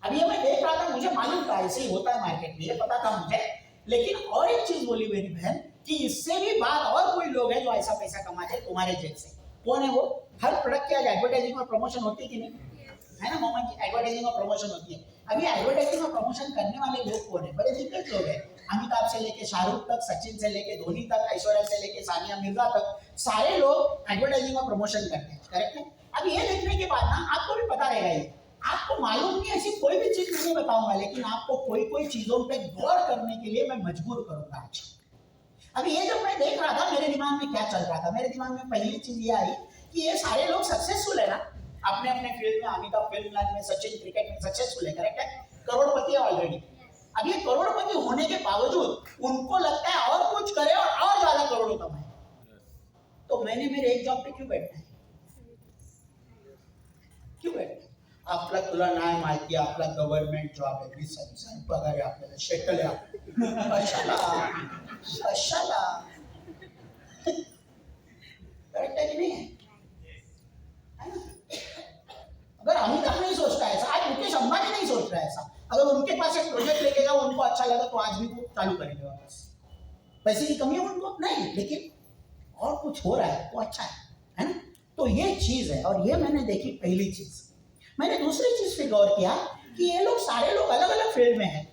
अभी ये मैं देख रहा था, मुझे मालूम था ऐसे ही होता है मार्केट में, ये पता था मुझे। लेकिन और एक चीज बोली मेरी बहन कि इससे भी बाद और कोई लोग हैं जो ऐसा पैसा कमाते हैं तुम्हारे जेब से। कौन है वो? हर प्रोडक्ट की आज एडवर्टाइजिंग और प्रमोशन होती है कि नहीं, है ना मोहम्मद जी? एडवर्टाइजिंग और प्रमोशन होती है। अभी एडवर्टाइजिंग और प्रमोशन करने वाले लोग कौन है? बड़े दिग्गज लोग हैं, अमिताभ से लेके शाहरुख तक, सचिन से लेके धोनी तक, ऐश्वर्या से लेके सानिया मिर्जा तक, सारे लोग एडवर्टाइजिंग और प्रमोशन करते हैं, करेक्ट है? अब ये देखने के बाद ना आपको भी पता रहेगा, ये आपको मालूम नहीं, ऐसी कोई भी चीज नहीं बताऊंगा, लेकिन आपको कोई कोई चीजों पे गौर करने के लिए मैं मजबूर करूंगा आज। अभी ये जब मैं देख रहा था मेरे दिमाग में क्या चल रहा था, मेरे दिमाग में पहली चीज ये आई कि ये सारे लोग सक्सेसफुल है ना अपने अपने फील्ड में। अमिताभ फिल्म लाइन में, सचिन क्रिकेट में सक्सेसफुल है, करेक्ट है? करोड़पति है ऑलरेडी। अब ये करोड़पति होने के बावजूद उनको लगता है और कुछ करे और ज्यादा करोड़ कमाए, तो मैंने मेरे एक जॉब पे क्यों बैठना है? क्यों बैठना? आपला तुला नाही माहिती, आपला गव्हर्नमेंट जॉब आहे, 20,000 पगार आहे, आपल्याला शेटल आहे, कशाला कशाला, करेक्ट है कि नहीं है? अगर अमिताभ नहीं सोचता ऐसा, आज मुकेश अंबानी नहीं सोच रहा है ऐसा, अगर उनके पास एक प्रोजेक्ट लेके जाओ, उनको अच्छा लगा तो आज भी वो चालू करेंगे वापस। पैसे की कमी है उनको नहीं, लेकिन और कुछ हो रहा है वो अच्छा है ना? तो ये चीज है, और ये मैंने देखी पहली चीज। मैंने दूसरी चीज पे गौर किया कि ये लोग सारे लोग अलग अलग फील्ड में हैं,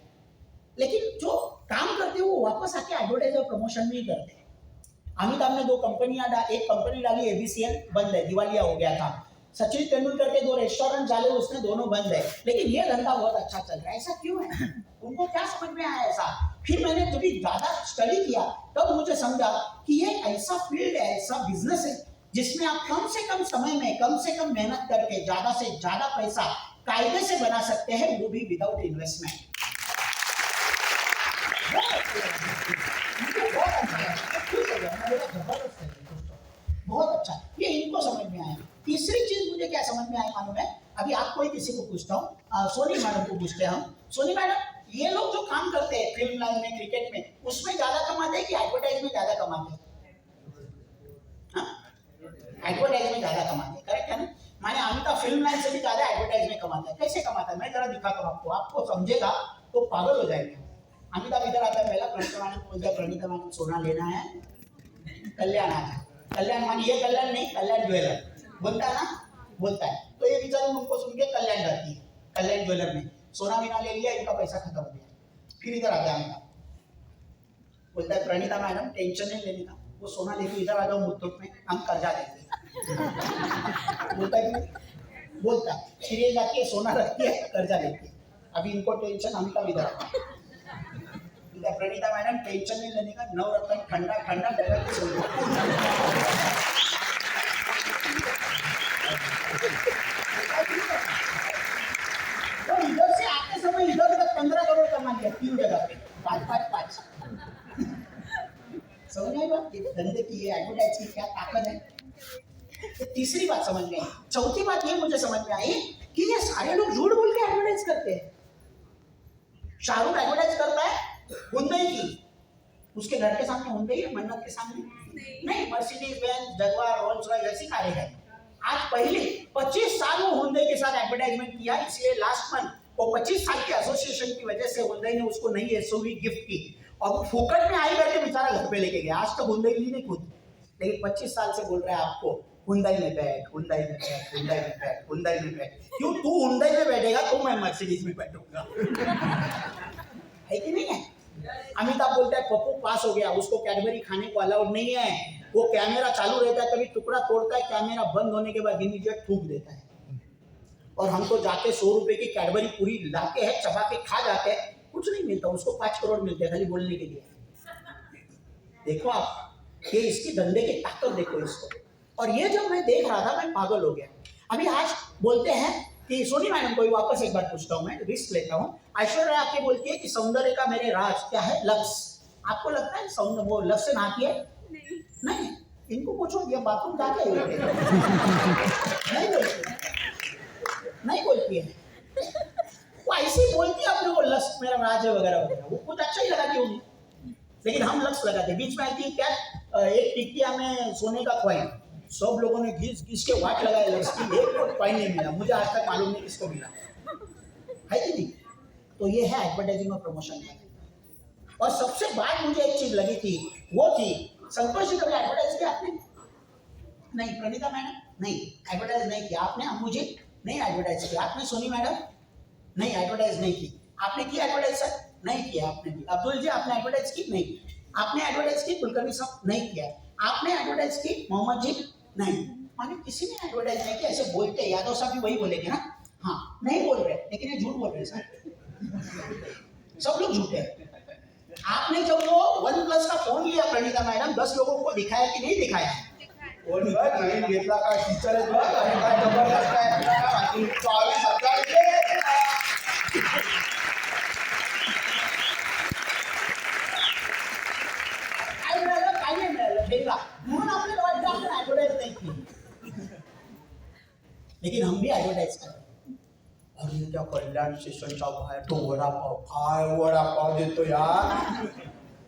लेकिन जो काम करते हैं वो वापस आके एडवर्टाइज और प्रमोशन भी करते हैं। अमिताभ ने 2 कंपनियां एक कंपनी डाली, एबीसीएल बंद है, दिवालिया हो गया था। सचिन तेंदुलकर के 2 रेस्टोरेंट डाले, उसने दोनों बंद है, लेकिन ये धंधा बहुत अच्छा चल रहा है। ऐसा क्यों है? उनको क्या समझ में आया ऐसा? फिर मैंने जब ज्यादा स्टडी किया तब मुझे समझा कि ये ऐसा फील्ड है, ऐसा बिजनेस है जिसमें आप कम से कम समय में कम से कम मेहनत करके ज्यादा से ज्यादा पैसा कायदे से बना सकते हैं, वो भी विदाउट इन्वेस्टमेंट। बहुत अच्छा, ये इनको समझ में आया। तीसरी चीज मुझे क्या समझ में आया मालूम है? अभी आपको ही किसी को पूछता हूँ, सोनी मैडम को पूछते हैं हम। सोनी मैडम, ये लोग जो काम करते हैं फिल्म लाइन में, क्रिकेट में, उसमें ज्यादा कमाते हैं कि एडवर्टाइज में ज्यादा कमाते हैं? एडवर्टाइज में ज्यादा कमाते हैं, करेक्ट है ना? माने अमिताभ फिल्म लाइन से भी ज्यादा एडवर्टाइज में कमाता है। कैसे कमाता है मैं जरा दिखाता हूँ आपको, आपको समझेगा तो पागल हो जाएंगे। अमिताभ इधर आता है, पहला प्रणीता मैडम को बोलता है, प्रणीता मैडम सोना लेना है, कल्याण आता है, कल्याण मानी ये कल्याण नहीं, कल्याण ज्वेलर बोलता है ना, बोलता है। तो ये बेचारे उनको सुन के कल्याण जाती है, कल्याण ज्वेलर में सोना बिना ले लिया, इनका पैसा खत्म हो गया। फिर इधर आता है अमिताभ, बोलता है प्रणीता मैडम टेंशन नहीं लेने का, वो सोना लेके इधर आ जाओ मुथूट में, हम कर्जा देंगे। बोलता है कि बोलता है, फिर ये जाती है सोना रखती है, कर्जा लेती है। अभी इनको टेंशन, अमिताभ इधर आता है, प्रणीता मैडम टेंशन नहीं लेने का, नवरत्न ठंडा ठंडा डबल के सोना। तो इधर से आते समय इधर तक 15 करोड़ कमा लिया 3 जगह पे, 5 समझ आई बात? धंधे की, एडवर्टाइज की क्या ताकत है। तो तीसरी बात समझ में आई। चौथी बात ये मुझे समझ में आई कि ये सारे लोग झूठ बोल के एडवर्टाइज करते हैं। शाहरुख एडवर्टाइज करता है हुंडई की, उसके घर के सामने हुंडई है, मन्नत के सामने नहीं, Mercedes Benz, Jaguar, Rolls Royce ऐसी कारें हैं। आज पहले 25 साल वो हुंडई के साथ एडवर्टाइजमेंट किया, इसलिए लास्ट मंथ वो 25 साल के एसोसिएशन की वजह से हुंडई ने उसको नई एसयूवी गिफ्ट की, और वो फोकट में आई करके बेचारा घर पे लेके गया। आज तक हुंडई ली नहीं खुद, लेकिन 25 साल से बोल रहा है आपको हुंडई में बैठ, हुंडई में बैठ, हुंडई में बैठ, हुंडई में बैठ। क्यों? तू हुंडई में बैठेगा तो मैं मर्सिडीज में बैठूंगा। है कि नहीं है? अमिताभ बोलता है पप्पू पास हो गया, उसको कैडबरी खाने को अलाउड नहीं है। वो कैमरा चालू रहता है, कभी टुकड़ा तोड़ता है, कैमरा बंद होने के बाद इमीडिएट थूक देता है। और हम तो जाके 100 रुपए की कैडबरी पूरी लाते हैं, चबा के खा जाते हैं, कुछ नहीं मिलता, उसको 5 करोड़ मिलते हैं खाली बोलने के लिए। देखो आप ये इसकी धंधे की ताकत देखो इसको। और ये जब मैं देख रहा था मैं पागल हो गया। अभी आज बोलते हैं कि सोनी मैडम को वापस एक बार पूछता हूँ, मैं रिस्क लेता हूँ। ऐश्वर्या आके बोलती है कि सौंदर्य का मेरे राज क्या है? लक्स। आपको लगता है सौंदर्य वो लक्स से नहाती है? नहीं। इनको पूछो ये बाथरूम जाके नहीं बोलती है। वो ऐसी बोलती है अपने को लक्स मेरा राज है वगैरह वगैरह, वो कुछ अच्छा ही लगाती होगी। लेकिन हम लक्स लगाते। बीच में आती है क्या, एक टिकिया में सोने का कॉइन, सब लोगों ने घिस के वाट लगाए लक्स की, एक कॉइन नहीं मिला। मुझे आज तक मालूम नहीं किसको मिला है कि नहीं। तो ये है एडवर्टाइजिंग और प्रमोशन का। और सबसे बात मुझे एक चीज लगी थी, वो थी संतोष जी कभी एडवर्टाइज किया आपने? नहीं। प्रणीता मैडम नहीं एडवर्टाइज नहीं किया आपने। अम्मू जी नहीं एडवर्टाइज किया आपने। सोनी मैडम नहीं एडवर्टाइज नहीं की आपने। किया एडवर्टाइज सर? नहीं किया आपने भी। अब्दुल जी आपने एडवर्टाइज की? नहीं। आपने एडवर्टाइज की? कुलकर्णी साहब नहीं किया। आपने एडवर्टाइज की? मोहम्मद जी नहीं। माने किसी ने एडवर्टाइज नहीं किया। ऐसे बोलते यादव साहब भी वही बोलेंगे ना, हाँ नहीं बोल रहे, लेकिन ये झूठ बोल रहे सर, सब लोग झूठे हैं। आपने जब वो OnePlus का फोन लिया प्रणीता मैडम, 10 लोगों को दिखाया कि नहीं दिखाया? नहीं घेतला का टीचर है, जबरदस्त है, 24,000 म्हणून आपल्याला वाटतं आपण ऍडव्हर्टाइज नाही केली, लेकिन हम भी एडवर्टाइज करते। और ये क्या कल्याण स्टेशनचा बाहेर तो वडापाव, काय वडापाव देतो यार,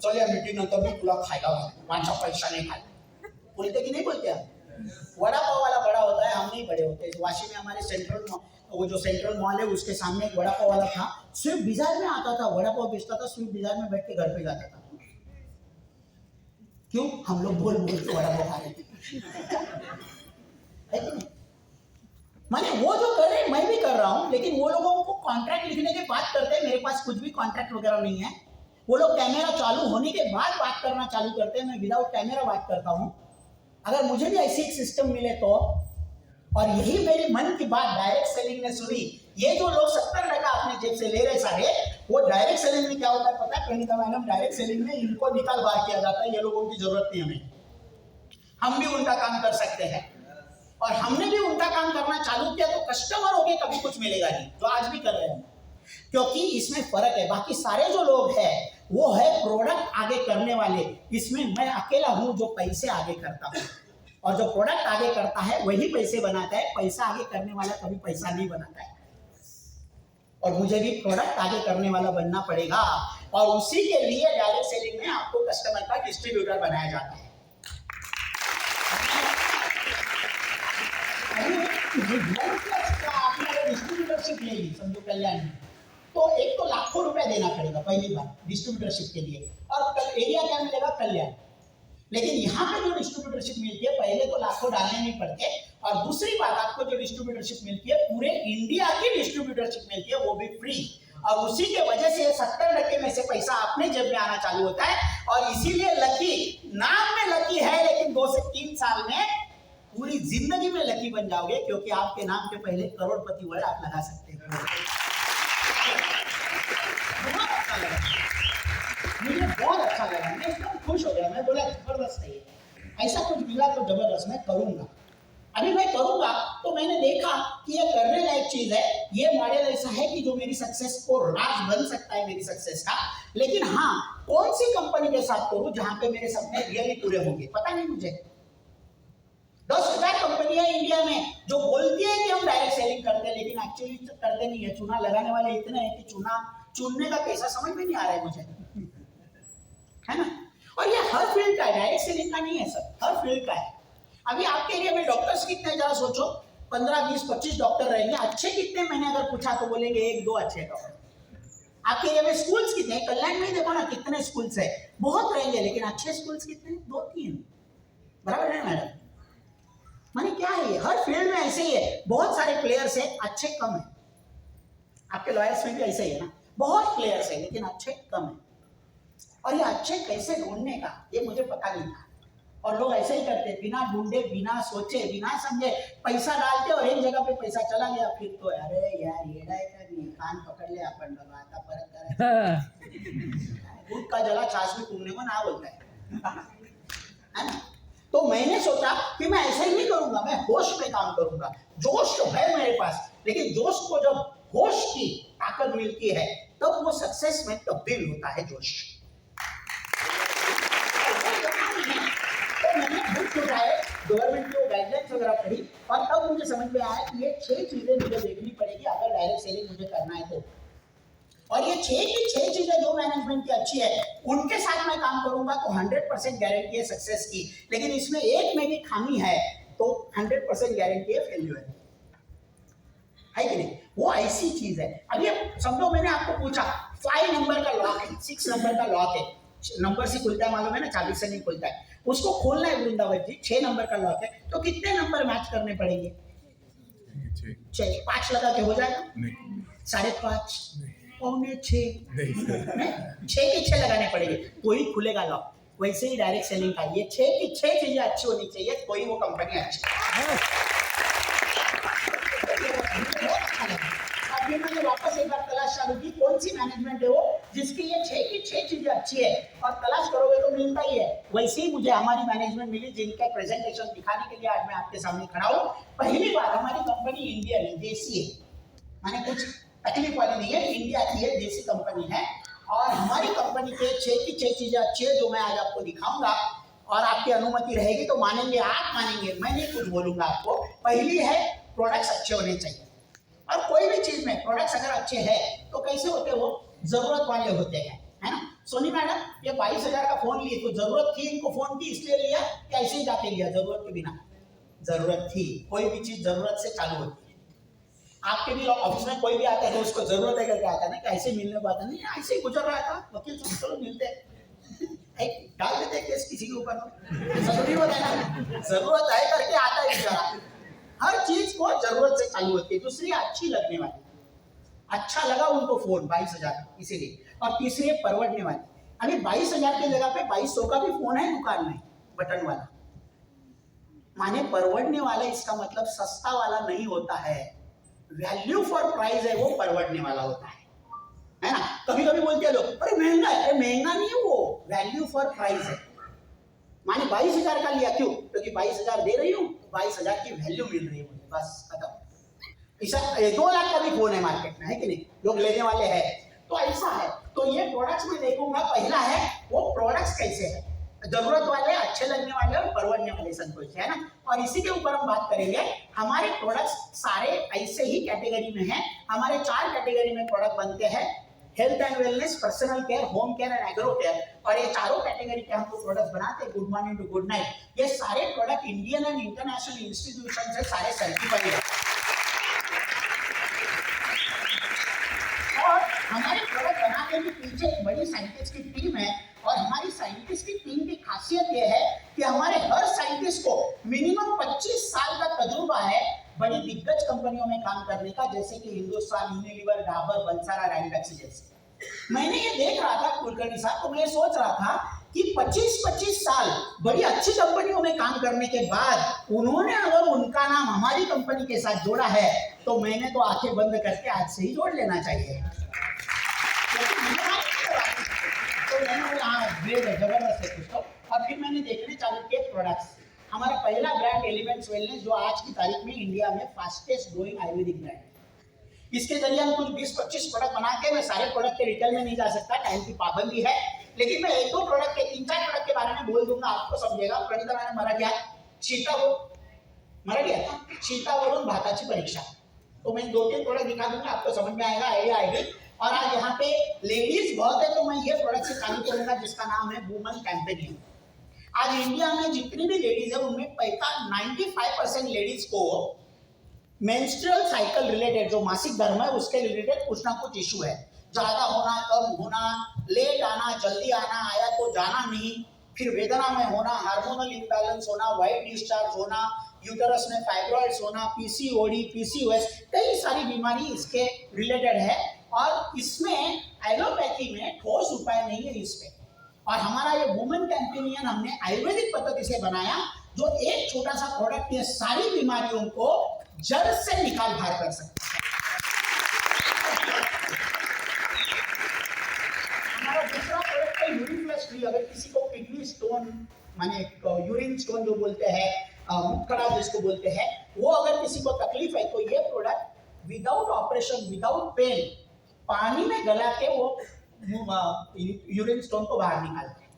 चल या मीटिंग नंतर मी तुला खायला घालतो, माझा पैसा नहीं खाए। बोलते कि नहीं बोलते? वडापाव वाला बड़ा होता है, हम नहीं बड़े होते। वाशी में हमारे सेंट्रल, वो जो सेंट्रल मॉल है उसके सामने एक वडापाव वाला था, स्विफ्ट डिजायर में आता था, वडापाव बेचता था, स्विफ्ट डिजायर में बैठ के घर पे जाता था। क्यों? हम लोग बोल बोल के वडापाव खा रहे थे। माने वो जो कर रहे हैं मैं भी कर रहा हूं, लेकिन वो लोगों को कॉन्ट्रैक्ट लिखने के बाद करते हैं, मेरे पास कुछ भी कॉन्ट्रैक्ट वगैरह नहीं है। वो लोग कैमरा चालू होने के बाद बात करना चालू करते हैं, मैं विदाउट कैमरा बात करता हूं। अगर मुझे भी ऐसी एक सिस्टम मिले तो, और यही मेरी मन की बात डायरेक्ट सेलिंग ने सुनी। ये जो लोग 70 टका अपने जेब से ले रहे सारे, वो डायरेक्ट सेलिंग में क्या होता है पता है प्रणीता मैडम? डायरेक्ट सेलिंग में इनको निकाल बाहर किया जाता है, ये लोगों की जरूरत नहीं हमें, हम भी उनका काम कर सकते हैं। और हमने भी उनका काम करना चालू किया तो कस्टमर हो गए, कभी कुछ मिलेगा नहीं, जो आज भी कर रहे हैं। क्योंकि इसमें फर्क है, बाकी सारे जो लोग हैं वो है प्रोडक्ट आगे करने वाले, इसमें मैं अकेला हूं जो पैसे आगे करता हूं। और जो प्रोडक्ट आगे करता है वही पैसे बनाता है, पैसा आगे करने वाला कभी पैसा नहीं बनाता है। और मुझे भी प्रोडक्ट आगे करने वाला बनना पड़ेगा, और उसी के लिए डायरेक्ट सेलिंग में आपको कस्टमर का डिस्ट्रीब्यूटर बनाया जाता है। आपने डिस्ट्रीब्यूटरशिप ले ली समझो कल्याण में, तो एक तो लाखों रुपया देना पड़ेगा पहली बार डिस्ट्रीब्यूटरशिप के लिए, और एरिया क्या मिलेगा? कल्याण। लेकिन यहाँ पे जो डिस्ट्रीब्यूटरशिप मिलती है पहले तो लाखों डालने नहीं पड़ते, और दूसरी बात आपको जो डिस्ट्रीब्यूटरशिप मिलती है पूरे इंडिया की डिस्ट्रीब्यूटरशिप मिलती है, वो भी फ्री। और उसी के वजह से 70% में से पैसा अपने जेब में आना चालू होता है। और इसीलिए लकी नाम में लकी है, लेकिन 2 से 3 साल में पूरी जिंदगी में लकी बन जाओगे, क्योंकि आपके नाम के पहले करोड़पति वर्ड आप लगा सकते हैं। बहुत अच्छा लगा, मुझे बहुत अच्छा लगा, मैं एकदम खुश हो गया। मैं बोला जबरदस्त है, ऐसा कुछ मिला तो जबरदस्त, मैं करूंगा। अभी मैं करूंगा तो मैंने देखा कि ये करने लायक चीज है। ये मॉडल ऐसा है कि जो मेरी सक्सेस को राज बन सकता है मेरी सक्सेस का। लेकिन हाँ, कौन सी कंपनी के साथ करूं जहां पे मेरे सपने रियली पूरे होंगे, पता नहीं मुझे। 10,000 कंपनियां इंडिया में जो बोलती है कि हम डायरेक्ट सेलिंग करते हैं, लेकिन एक्चुअली करते नहीं है। चूना लगाने वाले इतने हैं कि चूना चुनने का पैसा समझ में नहीं आ रहा है मुझे, है ना। और ये हर फील्ड का है, डायरेक्ट सेलिंग का नहीं है सर, हर फील्ड का है। अभी आपके एरिया में डॉक्टर्स कितने जरा सोचो, 15, 20, 25 डॉक्टर रहेंगे। अच्छे कितने? मैंने अगर पूछा तो बोलेंगे 1-2 अच्छे डॉक्टर। आपके एरिया में स्कूल्स कितने? कल्याण में देखो ना कितने स्कूल्स है, बहुत रहेंगे, लेकिन अच्छे स्कूल्स कितने? 2-3। बराबर है मैडम? माने क्या है ये, हर फील्ड में ऐसे ही है, बहुत सारे प्लेयर्स हैं, अच्छे कम है। आपके लॉयर्स में भी ऐसे ही है ना, बहुत प्लेयर्स है लेकिन अच्छे कम है। और ये अच्छे कैसे ढूंढने का ये मुझे पता नहीं था, और लोग ऐसे ही करते, बिना ढूंढे, बिना सोचे, बिना समझे पैसा डालते और एक जगह पे पैसा चला गया, फिर तो अरे यार येड़ा है का नहीं, कान पकड़ ले अपन बाबा, आता परत करायचं दूध का जला छाछ में कुंभने को ना बोलता है ना। तो मैंने सोचा कि मैं ऐसा ही नहीं करूंगा, मैं होश में काम करूंगा। जोश तो है मेरे पास, लेकिन जोश को जब होश की ताकत मिलती है तब वो सक्सेस में तब्दील होता है जोश। तो मैंने बुक उठाए, गवर्नमेंट की गाइडलाइंस वगैरह पढ़ी, और तब मुझे समझ में आया कि ये 6 चीजें मुझे देखनी पड़ेगी अगर डायरेक्ट सेलिंग मुझे करना है तो। और ये 6 की 6 चीजें जो मैनेजमेंट की अच्छी है उनके साथ मैं काम करूंगा तो 100% गारंटी है सक्सेस की। लेकिन इसमें एक में भी खामी है तो 100% गारंटी है फेल्यूर है कि नहीं? वो ऐसी चीज है। अब ये समझो मैंने आपको पूछा 5 नंबर का लॉक है, 6 नंबर का लॉक है, नंबर से खुलता है मालूम है ना, चाबी से नहीं खुलता है, उसको खोलना है वृंदावन जी, 6 नंबर का लॉक है, तो कितने नंबर मैच करने पड़ेंगे? 6। 5 लगा के हो जाएगा? नहीं। 5.5, पौने 6, 6 के 6 लगाने पड़ेंगे तो ही खुलेगा लॉक। वैसे ही डायरेक्ट सेलिंग का ये 6 की 6 चीजें अच्छी होनी चाहिए, कोई वो कंपनी अच्छी। अब ये मैंने वापस एक बार तलाश चालू की, कौन सी मैनेजमेंट है वो जिसकी ये 6 की 6 चीजें अच्छी है, और तलाश करोगे तो मिलता ही है। वैसे ही मुझे हमारी मैनेजमेंट मिली जिनका प्रेजेंटेशन दिखाने के लिए आज मैं आपके सामने खड़ा हूँ। पहली बार हमारी कंपनी इंडियन है, देसी है, माने कुछ तकलीफ वाली नहीं है, इंडिया की है, देसी कंपनी है, और हमारी कंपनी के 6 की 6 चीजें अच्छी है जो मैं आज आपको दिखाऊंगा, और आपकी अनुमति रहेगी तो मानेंगे आप, मानेंगे मैं नहीं कुछ बोलूंगा आपको। पहली है प्रोडक्ट्स अच्छे होने चाहिए, और कोई भी चीज में प्रोडक्ट्स अगर अच्छे हैं तो कैसे होते हैं, वो जरूरत वाले होते हैं, है ना। सोनी मैडम ये 22,000 का फोन लिए तो जरूरत थी इनको फोन की इसलिए लिया कि ऐसे ही जाके लिया? जरूरत के बिना, जरूरत थी। कोई भी चीज जरूरत से चालू होती है। आपके भी ऑफिस में कोई भी आता है तो उसको जरूरत है करके आता है ना, कि ऐसे मिलने को आता नहीं, ऐसे ही गुजर रहा था वकील से, चलो मिलते हैं, डाल देते हैं केस किसी के ऊपर, जरूरी होता है ना, जरूरत है करके आता है बेचारा। हर चीज को जरूरत से चालू होती है। दूसरी अच्छी लगने वाली, अच्छा लगा उनको फोन 22,000 इसीलिए, और तीसरी है परवड़ने वाली। अभी 22,000 की जगह पे 2200 का भी फोन है दुकान में, बटन वाला, माने परवड़ने वाला, इसका मतलब सस्ता वाला नहीं होता है, वैल्यू फॉर प्राइस है वो परवड़ने वाला होता है ना। कभी कभी बोलते हैं लोग अरे महंगा है, अरे महंगा नहीं है, वो वैल्यू फॉर प्राइस है। माने 22,000 का लिया, क्यों? क्योंकि 22,000 दे रही हूँ, 22,000 की वैल्यू मिल रही है मुझे, बस खत्म। ऐसा 2 लाख का भी फोन है मार्केट में, है कि नहीं, लोग लेने वाले हैं, तो ऐसा है। तो ये प्रोडक्ट्स में देखूंगा, पहला है वो प्रोडक्ट्स कैसे है, जरूरत वाले, अच्छे लगने वाले और परवड़ने वाले, संतोष है ना। और इसी के ऊपर हम बात करेंगे। हमारे प्रोडक्ट्स सारे ऐसे ही कैटेगरी में हैं। हमारे 4 कैटेगरी में प्रोडक्ट बनते हैं, health and wellness, personal care, home care and agro care, और ये चारों कैटेगरी के हम प्रोडक्ट्स बनाते हैं। Good morning to good night, ये सारे product Indian and international institution से सारे सर्टिफाइड है, और हमारे प्रोडक्ट बनाने के पीछे एक बड़ी साइंटिस्ट की टीम है। और हमारी साइंटिस्ट की टीम की खासियत यह है कि हमारे हर साइंटिस्ट को मिनिमम 25 साल का तजुर्बा है बड़ी दिग्गज कंपनियों में काम करने का, जैसे कि हिंदुस्तान यूनिलीवर, डाबर, बंसारा, रैंडक्सी जैसे। मैंने ये देख रहा था कुलकर्णी साहब, तो मैं सोच रहा था कि 25-25 साल बड़ी अच्छी कंपनियों में काम करने के बाद उन्होंने अगर उनका नाम हमारी कंपनी के साथ जोड़ा है तो मैंने तो आंखें बंद करके आज से ही जोड़ लेना चाहिए। तो मैंने बोला हाँ ग्रेट है, जबरदस्त है कुछ तो। और फिर मैंने देखने चालू किए प्रोडक्ट्स। हमारा पहला ब्रांड एलिमेंट्स वेलनेस, जो आज की तारीख में इंडिया में फास्टेस्ट ग्रोइंग आयुर्वेदिक ब्रांड है। इसके जरिए हम कुछ 20-25 प्रोडक्ट बना के, मैं सारे प्रोडक्ट के डिटेल में नहीं जा सकता, टाइम की पाबंदी है, लेकिन मैं 1-2 प्रोडक्ट के 3-4 प्रोडक्ट के बारे में बोल दूंगा, आपको समझेगा। प्रणीता मैंने मरा क्या शीतावरून भाताची परीक्षा, तो मैं 2-3 प्रोडक्ट दिखा दूंगा, आपको समझ में आएगा, आइडिया आएगी। और आज यहाँ पे लेडीज बहुत है तो मैं ये प्रोडक्ट से चालू करूंगा जिसका नाम है वुमन कैंपेनियन। आज इंडिया में जितनी भी लेडीज है उनमें 95% लेडीज को मेंस्ट्रुअल साइकिल रिलेटेड, जो मासिक धर्म है उसके रिलेटेड कुछ ना कुछ इशू है। ज्यादा होना, कम होना, लेट आना, जल्दी आना, आया तो जाना नहीं, फिर वेदना में होना, हार्मोनल इम्बैलेंस होना, वाइट डिस्चार्ज होना, यूटरस में फाइब्रॉइड्स होना, पीसीओडी, पीसीओएस, कई सारी बीमारी इसके रिलेटेड है। और इसमें एलोपैथी में ठोस उपाय नहीं है इस पे। और हमारा ये वुमेन कैंपेनियन हमने आयुर्वेदिक पद्धति से बनाया, जो एक छोटा सा प्रोडक्ट ये सारी बीमारियों को जड़ से निकाल बाहर कर सकता है। हमारा दूसरा प्रोडक्ट है यूरिन फ्लश फ्री। अगर किसी को किडनी स्टोन माने यूरिन स्टोन जो बोलते हैं, मुक्कड़ा जिसको बोलते हैं, वो अगर किसी को तकलीफ है तो ये product without operation, without pain, पानी में गला के वो यूरिन स्टोन को बाहर निकालते हैं।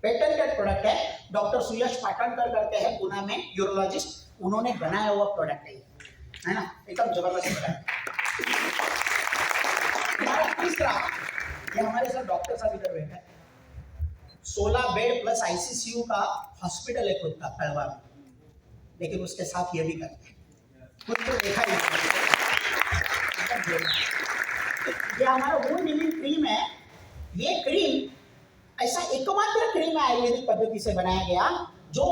पेटेंटेड प्रोडक्ट है, डॉक्टर सुयश पाटणकर करते हैं पुणे में, यूरोलॉजिस्ट, उन्होंने बनाया हुआ प्रोडक्ट है ना, एकदम जबरदस्त प्रोडक्ट। तीसरा, ये हमारे साथ डॉक्टर साहब इधर बैठे हैं, 16 बेड प्लस आईसीसीयू का हॉस्पिटल है खुद का कड़वा में, लेकिन उसके साथ ये भी करते हैं, खुद तो देखा ही। ये हमारा वुंड हीलिंग क्रीम है। ये क्रीम ऐसा एकमात्र क्रीम है आयुर्वेदिक पद्धति से बनाया गया, जो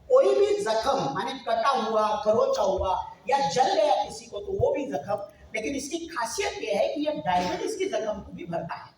कोई भी जख्म माने कटा हुआ, खरोचा हुआ या जल गया किसी को तो वो भी जख्म, लेकिन इसकी खासियत ये है कि ये डायबिटीज की जख्म को भी भरता है,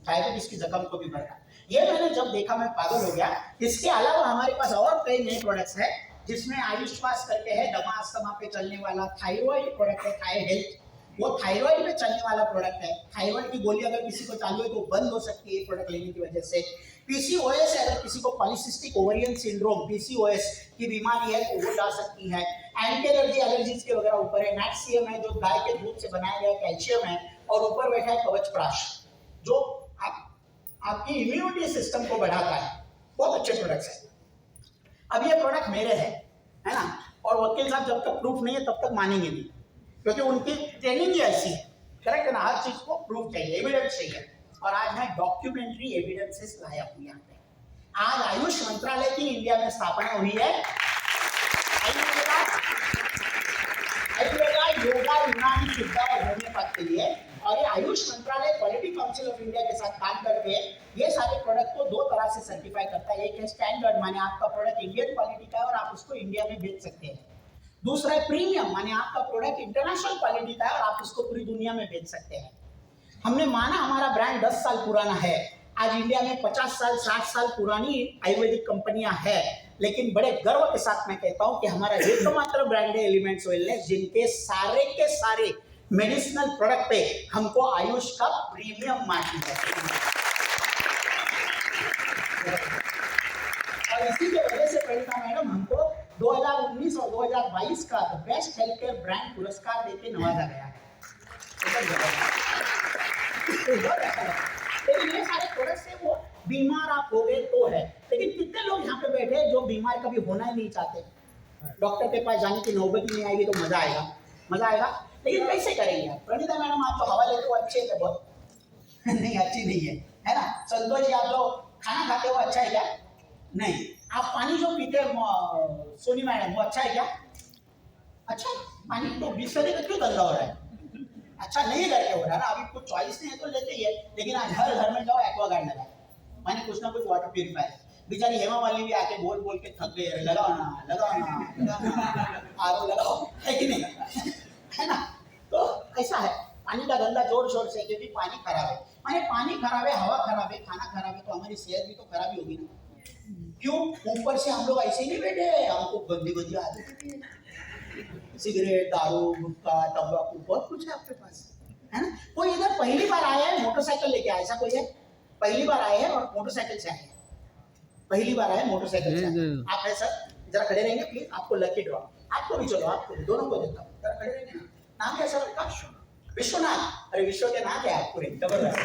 डायबिटीज की जख्म को भी भरता है। ये मैंने जब देखा मैं पागल हो गया। इसके अलावा हमारे पास और कई नए प्रोडक्ट्स हैं, जिसमें आयुष्वास करके है, दमा अस्थमा पे चलने वाला, थायराइड प्रोडक्ट है, थाई हेल्थ, वो थायराइड पे चलने वाला प्रोडक्ट है। थायराइड की गोली अगर किसी को चालू है तो बंद हो सकती है प्रोडक्ट लेने की वजह से। पीसीओएस है, अगर किसी को पॉलीसिस्टिक ओवरियन सिंड्रोम पीसीओएस की बीमारी है तो वो जा सकती है। एंटी एलर्जी, एलर्जीज के वगैरह ऊपर है। मैक्सियम है, जो गाय के दूध से बनाया गया कैल्शियम है, और ऊपर बैठा है कवच प्राश, जो आपकी इम्यूनिटी सिस्टम को बढ़ाता है। बहुत अच्छे प्रोडक्ट्स हैं। अब ये प्रोडक्ट मेरे है ना, और वकील साहब जब तक प्रूफ नहीं है तब तक मानेंगे नहीं, क्योंकि उनकी ट्रेनिंग ही ऐसी है, करेक्ट है ना, हर चीज को प्रूफ चाहिए, एविडेंस चाहिए। और आज मैं डॉक्यूमेंट्री एविडेंसेस लाया हूं यहाँ पे। आज आयुष मंत्रालय की इंडिया में स्थापना हुई है। आयुर्वेदा, योगा, यूनानी, सिद्ध और होम्योपैथ के लिए, और ये आयुष मंत्रालय क्वालिटी काउंसिल ऑफ इंडिया के साथ काम करके ये सारे प्रोडक्ट को दो तरह से सर्टिफाई करता है। एक है स्टैंडर्ड, माने आपका प्रोडक्ट इंडियन क्वालिटी का है और आप उसको इंडिया में बेच सकते हैं। दूसरा है प्रीमियम, माने आपका प्रोडक्ट इंटरनेशनल क्वालिटी का है और आप उसको पूरी दुनिया में बेच सकते हैं। हमने माना हमारा ब्रांड 10 साल पुराना है। आज इंडिया में 50 साल 60 साल पुरानी आयुर्वेदिक कंपनियां हैं, लेकिन बड़े गर्व के साथ मैं कहता हूं कि हमारा एकमात्र ब्रांड है एलिमेंट्स वेलनेस, जिनके सारे के सारे मेडिसिनल प्रोडक्ट पे हमको आयुष का प्रीमियम मार्क मिला है। और इसी की वजह से प्रणीता मैडम हमको 2019 और 2022 का बेस्ट हेल्थ केयर ब्रांड पुरस्कार देके नवाजा गया है। लेकिन ये सारे प्रोडक्ट से वो बीमार आप हो गए तो है, लेकिन कितने लोग यहाँ पे बैठे हैं जो बीमार कभी होना ही नहीं चाहते। डॉक्टर के पास जाने की नौबत ही नहीं आएगी तो मजा आएगा, मजा आएगा, लेकिन कैसे करेंगे आप? प्रणीता मैडम आप तो हवा लेते हो अच्छे थे बहुत नहीं अच्छी नहीं है ना। संतोष जी आप जो खाना खाते हो अच्छा है क्या? नहीं। आप पानी जो पीते हो सोनी मैडम वो अच्छा है क्या? अच्छा, पानी तो बिस्लरी का क्यों गंदा हो रहा है? अच्छा नहीं करके हो रहा ना, अभी कुछ चॉइस नहीं है तो लेते ही है, लेकिन आज हर घर में जाओ एक्वागार्ड लगा, मैंने कुछ ना कुछ वाटर प्यूरिफायर। बेचारी हेमा वाली भी आके बोल बोल के थक गई, लगाओ ना लगाओ ना आरो लगाओ, है कि नहीं है ना। तो ऐसा है, पानी का धंधा जोर शोर से, क्योंकि पानी खराब है, माने पानी खराब है, हवा खराब है, खाना खराब है, तो हमारी सेहत भी तो खराब ही होगी ना। क्यों? ऊपर से हम लोग ऐसे ही नहीं बैठे, हमको गंदी गंदी आदतें, सिगरेट, दारू, गुटखा, तंबाकू, बहुत कुछ है आपके पास, है ना। कोई इधर पहली बार आया है मोटरसाइकिल लेके आया, ऐसा कोई है? पहली बार आए हैं और मोटरसाइकिल से आए हैं, पहली बार आए मोटरसाइकिल से। आप है सर, जरा खड़े रहेंगे प्लीज, आपको लकी ड्रॉ, आपको भी, चलो आपको भी, दोनों को देता हूँ, जरा खड़े रहेंगे। नाम क्या सर आपका? विश्वनाथ। अरे विश्व के नाम क्या है पूरे, जबरदस्त।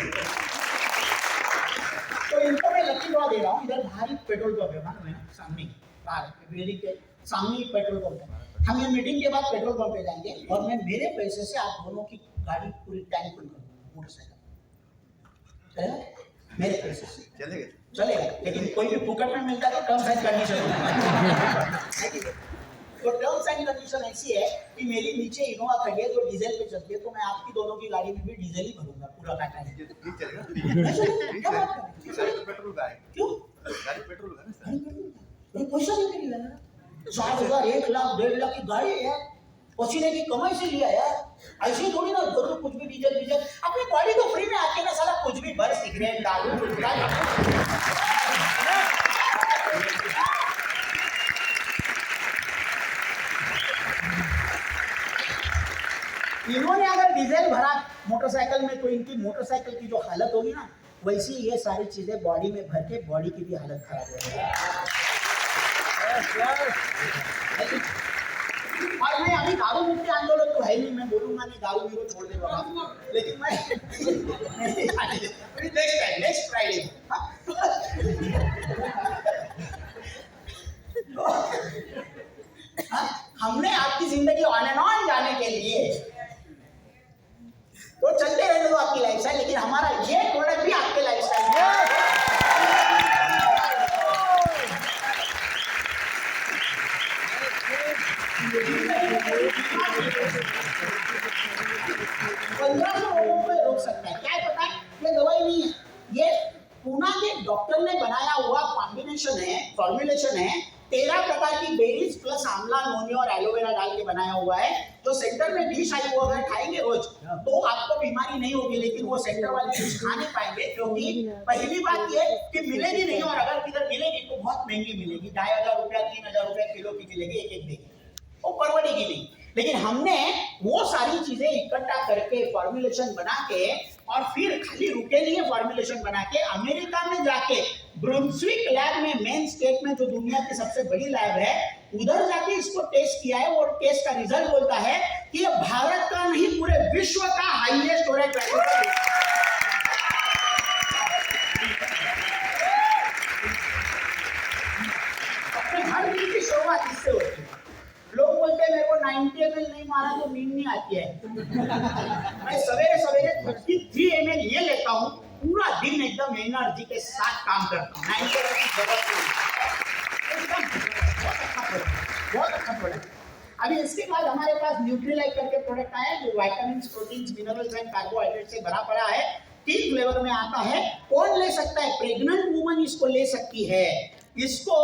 तो इनको मैं लकी ड्रॉ दे रहा हूँ। इधर बाहर ही पेट्रोल पंप है, मालूम है, सामने बाहर बिल्डिंग के सामने ही पेट्रोल पंप है। हम ये मीटिंग के बाद पेट्रोल पंप पे जाएंगे और मैं मेरे पैसे से आप दोनों की गाड़ी पूरी टैंक फुल करूँगा, मोटरसाइकिल मेरे पैसे से चलेगा, लेकिन कोई भी फुकट में मिलता तो टर्म्स एंड कंडीशन है। तो टर्म्स एंड कंडीशन ऐसी है कि मेरी नीचे इनोवा खड़ी है जो डीजल पे चलती है, तो मैं आपकी दोनों की गाड़ी में भी डीजल ही भरूंगा पूरा का टाइम। क्यों?
पेट्रोल का ना
पैसा लेके नहीं लेना, 4,000 1 लाख 1.5 लाख की गाड़ी है यार, पसीने की कमाई से लिया यार, ऐसे थोड़ी ना जरूर कुछ भी डीजल डीजल अपनी गाड़ी को फ्री में आके ना साला कुछ भी भर, सिगरेट दारू गुटखा। इन्होंने अगर डीजल भरा मोटरसाइकिल में तो इनकी मोटरसाइकिल की जो हालत होगी ना, वैसी ये सारी चीजें बॉडी में भर के बॉडी की भी हालत खराब हो जाएगी। और मैं अभी दारू मुक्ति आंदोलन तो है नहीं, मैं बोलूंगा नहीं दारू बीरो छोड़ दे बाबा, लेकिन मैं नेक्स्ट फ्राइडे हमने आपकी जिंदगी ऑन एंड ऑन जाने के लिए तो चलते रहने दो आपकी लाइफस्टाइल, लेकिन हमारा ये प्रोडक्ट भी आपके लाइफस्टाइल में 1500 लोगों को रोक सकता है। क्या है पता है? ये दवाई नहीं है, ये पूना के डॉक्टर ने बनाया हुआ कॉम्बिनेशन है, फॉर्मुलेशन है। 13 प्रकार की बेरीज प्लस आंवला, नोनी और एलोवेरा डाल के बनाया हुआ है। जो सेंटर में डिश आई वो अगर खाएंगे रोज तो आपको बीमारी नहीं होगी, लेकिन वो सेंटर वाली डिश खा नहीं पाएंगे, क्योंकि पहली बात ये कि मिलेगी नहीं, और अगर किधर मिलेगी तो बहुत महंगी मिलेगी, 2,500 रुपया 3,000 रुपया किलो की मिलेगी एक एक देगी, वो परवड़ेगी नहीं। लेकिन हमने वो सारी चीजें इकट्ठा करके फॉर्मुलेशन बना के और फिर खाली रुके नहीं है, फॉर्मुलेशन बना के अमेरिका में जाके ब्रुंसविक लैब में, मेन स्टेट में जो दुनिया की सबसे बड़ी लैब है, उधर जाके इसको टेस्ट किया है। और टेस्ट का रिजल्ट बोलता है कि ये भारत का नहीं पूरे विश्व का हाईएस्ट हो रहा है। अपने हर दिन की शुरुआत इससे होती है। लोग बोलते हैं मेरे को 90 ml नहीं मारा तो नींद नहीं आती है। मैं सवेरे सवेरे 33 ml ये लेता हूँ, पूरा दिन एकदम एनर्जी के साथ काम करता हूँ। 90 ml की जरूरत नहीं, बहुत अच्छा प्रोडक्ट। अभी इसके बाद हमारे पास न्यूट्रीलाइफ करके प्रोडक्ट आया है, जो vitamin, protein, minerals and carbohydrate से भरा पड़ा है। 3 फ्लेवर में आता है। कौन ले सकता है? प्रेग्नेंट वुमन इसको ले सकती है, इसको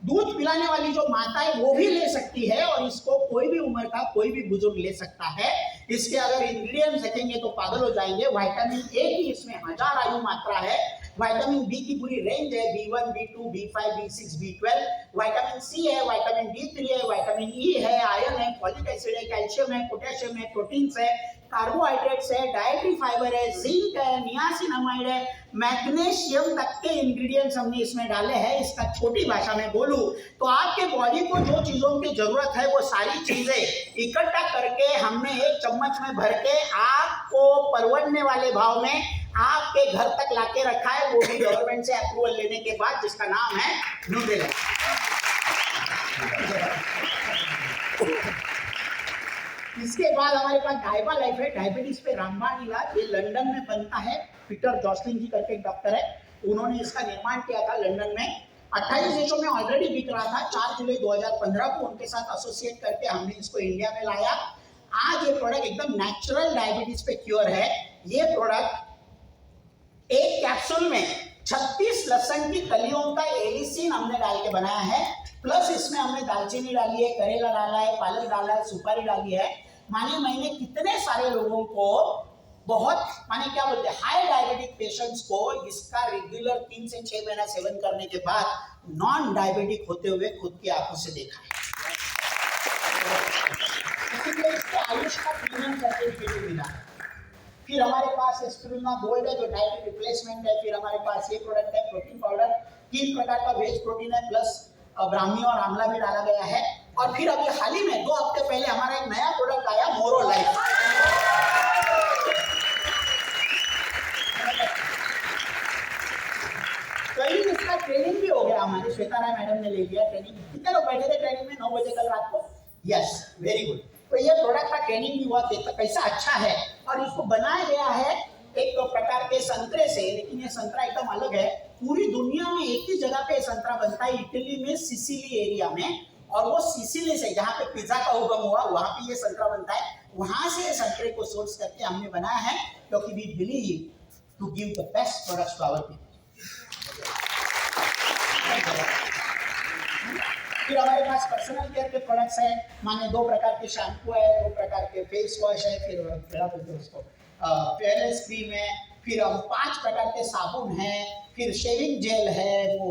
दूध पिलाने वाली जो माता है वो भी ले सकती है, और इसको कोई भी उम्र का कोई भी बुजुर्ग ले सकता है। इसके अगर इंग्रेडिएंट्स देखेंगे तो पागल हो जाएंगे। विटामिन ए की इसमें 1000 आयु मात्रा है। विटामिन बी की पूरी रेंज है, B1, B2, B5, B6, B12। Vitamin C है, विटामिन D3 है, विटामिन ई है, आयरन है, फॉलिक एसिड है, कैल्शियम है, पोटेशियम है, प्रोटीन्स है, कार्बोहाइड्रेट्स है, डायट्री फाइबर है, जिंक है, नियासिनामाइड है, मैग्नीशियम तक के इंग्रेडिएंट्स हमने इसमें डाले हैं। इसका छोटी भाषा में बोलूं तो आपके बॉडी को जो चीजों की जरूरत है वो सारी चीजें इकट्ठा करके हमने एक चम्मच में भर के आपको परवड़ने वाले भाव में आपके घर तक लाके रखा है, वो भी गवर्नमेंट से अप्रूवल लेने के बाद, जिसका नाम है न्यूट्रीलाइफ। इसके बाद हमारे पास डायबा लाइफ है, डायबिटीज पे रामबाण इलाज। ये लंदन में बनता है, पीटर जॉसलिन जी करके एक डॉक्टर है, उन्होंने इसका निर्माण किया था लंदन में। 28 देशों में ऑलरेडी बिक रहा था। 4 जुलाई 2015 को उनके साथ एसोसिएट करके हमने इसको इंडिया में लाया। आज ये प्रोडक्ट एकदम नेचुरल डायबिटीज पे क्योर है। ये प्रोडक्ट एक कैप्सूल में 36 लहसुन की कलियों का एलिसिन हमने डाल के बनाया है, प्लस इसमें हमने दालचीनी डाली है, करेला डाला है, पालक डाला है, सुपारी डाली है। माने मैंने कितने सारे लोगों को, बहुत माने क्या बोलते हैं, हाई डायबिटिक पेशेंट्स को इसका रेगुलर 3 से 6 महीना सेवन करने के बाद नॉन डायबिटिक होते हुए खुद की आंखों से देखा है। इसलिए इसके आयुष का प्रीमियम सर्टिफिकेट मिला। फिर हमारे पास स्पिरुलिना गोल्ड है जो डाइट रिप्लेसमेंट है। फिर हमारे पास ये प्रोडक्ट है प्रोटीन पाउडर, 3 प्रकार का वेज प्रोटीन है, प्लस ब्राह्मी और आंवला भी डाला गया है। और फिर अभी हाल ही में 2 हफ्ते पहले हमारा एक नया प्रोडक्ट आया, मोरो लाइफ। कल इसका ट्रेनिंग भी हो गया, हमारी श्वेता राय मैडम ने ले लिया ट्रेनिंग। कितने लोग बैठे थे ट्रेनिंग में? 9 बजे कल रात को। Yes, very good. तो ये प्रोडक्ट का ट्रेनिंग भी हुआ, कैसा अच्छा है। और इसको बनाया गया है एक प्रकार के संतरे से, लेकिन ये संतरा एकदम अलग है। पूरी दुनिया में एक ही जगह पे संतरा बनता है, इटली में सिसिली एरिया में। और वो सिसिली से, जहाँ पे पिज्जा का उगम हुआ, वहां पे ये संतरा बनता है। वहां से ये संतरे को सोर्स करके हमने बनाया है, क्योंकि we believe to give the best products to our people. फिर हमारे पास पर्सनल केयर के प्रोडक्ट्स है, माने 2 प्रकार के शैम्पू है, 2 प्रकार के फेस वॉश है, फिर क्या बोलते हैं उसको फेयरनेस क्रीम है, फिर हम 5 प्रकार के साबुन है, फिर शेविंग जेल है, वो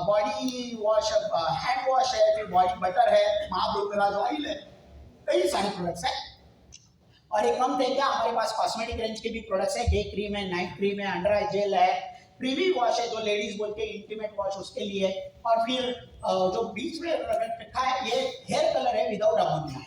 बॉडी वॉश हैंड वॉश है, फिर बॉडी बटर है, महाभृंगराज ऑयल है, कई सारे प्रोडक्ट्स है। और एक कम थे क्या, हमारे पास कॉस्मेटिक रेंज के भी प्रोडक्ट्स है, डे क्रीम है, नाइट क्रीम है, अंडर आई जेल है, प्रीवी वॉश है जो लेडीज बोलते हैं इंटीमेट वॉश उसके लिए, और फिर जो बीच में रखा है ये हेयर कलर है विदाउट अमोनिया,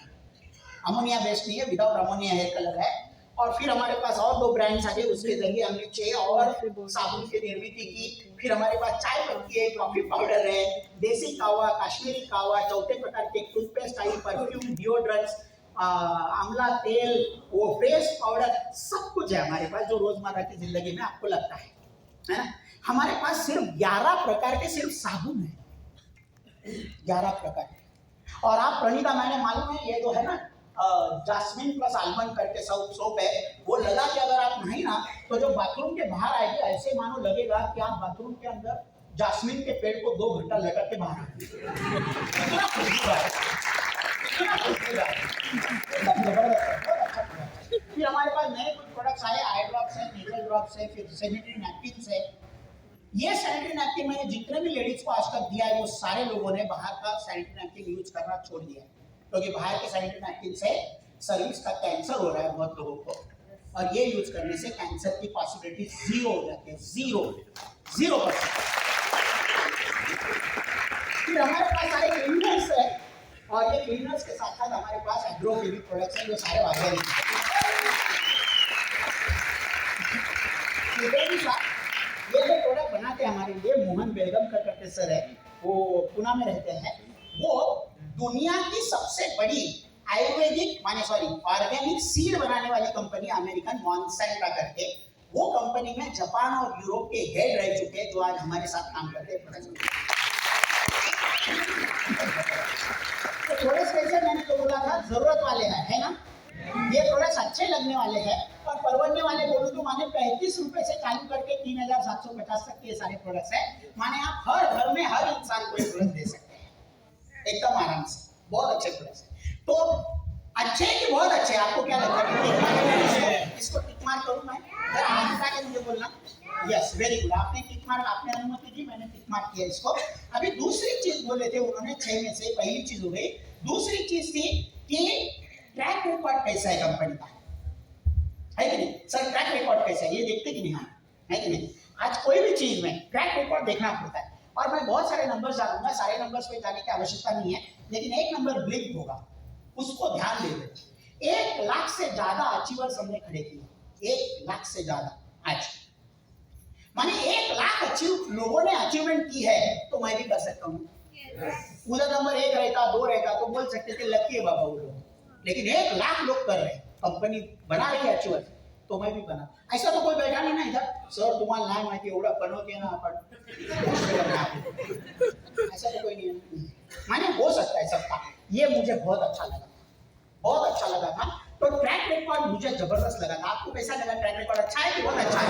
अमोनिया बेस्ड नहीं है, विदाउट अमोनिया हेयर कलर है। और फिर हमारे पास और 2 ब्रांड्स आ गए, उसके जरिए हमने 6 और साबुन की निर्मित की। फिर हमारे पास चाय पत्ती है, कॉफी पाउडर है, देसी कावा, कश्मीरी कावा, 4 प्रकार के टूथपेस्ट आई, परफ्यूम, डिओड्रेंट्स, आंवला तेल, वो फेस पाउडर, सब कुछ है हमारे पास जो रोजमर्रा की जिंदगी में आपको लगता है ना। हमारे पास सिर्फ 11 प्रकार के सिर्फ साबुन है, 11 प्रकार के। और आप प्रणीता, मैंने मालूम है ये जो है ना जास्मिन प्लस आलमंड करके सोप है, वो लगा के अगर आप नहीं ना तो जो बाथरूम के बाहर आएगी ऐसे मानो लगेगा कि आप बाथरूम के अंदर जास्मिन के पेड़ को 2 घंटा लगा के बाहर आए। फिर हमारे पास नए कुछ प्रोडक्ट्स आए, आई ड्रॉप्स है, नेजल ड्रॉप्स है, फिर सैनिटरी नैपकिन्स है। ये सैनिटरी नैपकिन मैंने जितने भी लेडीज को आज तक दिया है वो सारे लोगों ने बाहर का सैनिटरी नैपकिन यूज करना छोड़ दिया है, क्योंकि बाहर के सैनिटरी नैपकिन से सर्विस का कैंसर हो रहा है बहुत लोगों को, और ये यूज करने से कैंसर की पॉसिबिलिटी 0 हो जाती है, 0%। फिर हमारे पास सारे क्लीनर्स है, और ये क्लीनर्स के साथ साथ हमारे पास एग्रोकेमिक प्रोडक्ट्स हैं जो सारे ऑर्गेनिक हैं। ये जो प्रोडक्ट बनाते हैं हमारे लिए, मोहन बेलगमकर करके सर है, वो पुणे में रहते हैं, वो दुनिया की सबसे बड़ी आयुर्वेदिक ऑर्गेनिक सीड बनाने वाली कंपनी अमेरिकन मॉन्सेंटा करके, वो कंपनी में जापान और यूरोप के हेड रह चुके हैं जो आज हमारे साथ काम करते हैं। तो थोड़े से पैसे मैंने तो बोला था जरूरत वाले हैं, है ना, ये प्रोडक्ट्स अच्छे लगने वाले हैं और परवड़ने वाले बोलूं तो माने 35 रुपए से चालू करके 3750 तक के सारे प्रोडक्ट्स है, माने आप हर घर में हर इंसान को ये प्रोडक्ट दे सकते हैं एकदम आराम से, बहुत अच्छे प्रोडक्ट्स है। तो अच्छे कि बहुत अच्छे, आपको क्या लगता है? इसको टिक मार्क करूं मैं, जरा हाथ उठा के मुझे बोलना। यस, वेरी गुड, आपने टिक मार्क, आपने अनुमति दी, मैंने टिक मार्क किया इसको। अभी दूसरी चीज बोले थे उन्होंने 6 में से, पहली चीज हो गई, दूसरी चीज थी कि ट्रैक रिकॉर्ड कैसा है कंपनी का, है कि नहीं सर? ट्रैक रिकॉर्ड कैसा है ये देखते कि नहीं, है कि नहीं? आज कोई भी चीज में ट्रैक रिकॉर्ड देखना पड़ता है, और मैं बहुत सारे नंबर्स डालूंगा, सारे नंबर्स पे जाने की आवश्यकता नहीं है, लेकिन एक नंबर ब्लिंक होगा, उसको ध्यान दें। 1 लाख से ज्यादा अचीवर्स हमने खड़े किए, 1 लाख से ज्यादा आज, माने 1 लाख लोगों ने अचीवमेंट की है, तो मैं भी कर सकता हूँ। उधर नंबर 1 रहता, 2 रहता तो बोल सकते थे लकी है बाबा वो लोग, लेकिन 1 लाख लोग कर रहे हैं, कंपनी बना रही है अचीवर, तो मैं भी बना। ऐसा तो कोई बैठा नहीं ना इधर, सर तुम्हाला नाही माहिती एवढं बनवते ना आपण, ऐसा तो कोई नहीं है, माने हो सकता है सबका। ये मुझे बहुत अच्छा लगा, बहुत अच्छा लगा था। तो ट्रैक रिकॉर्ड मुझे जबरदस्त लगा था। आपको कैसा लगा? ट्रैक रिकॉर्ड अच्छा है कि बहुत अच्छा है?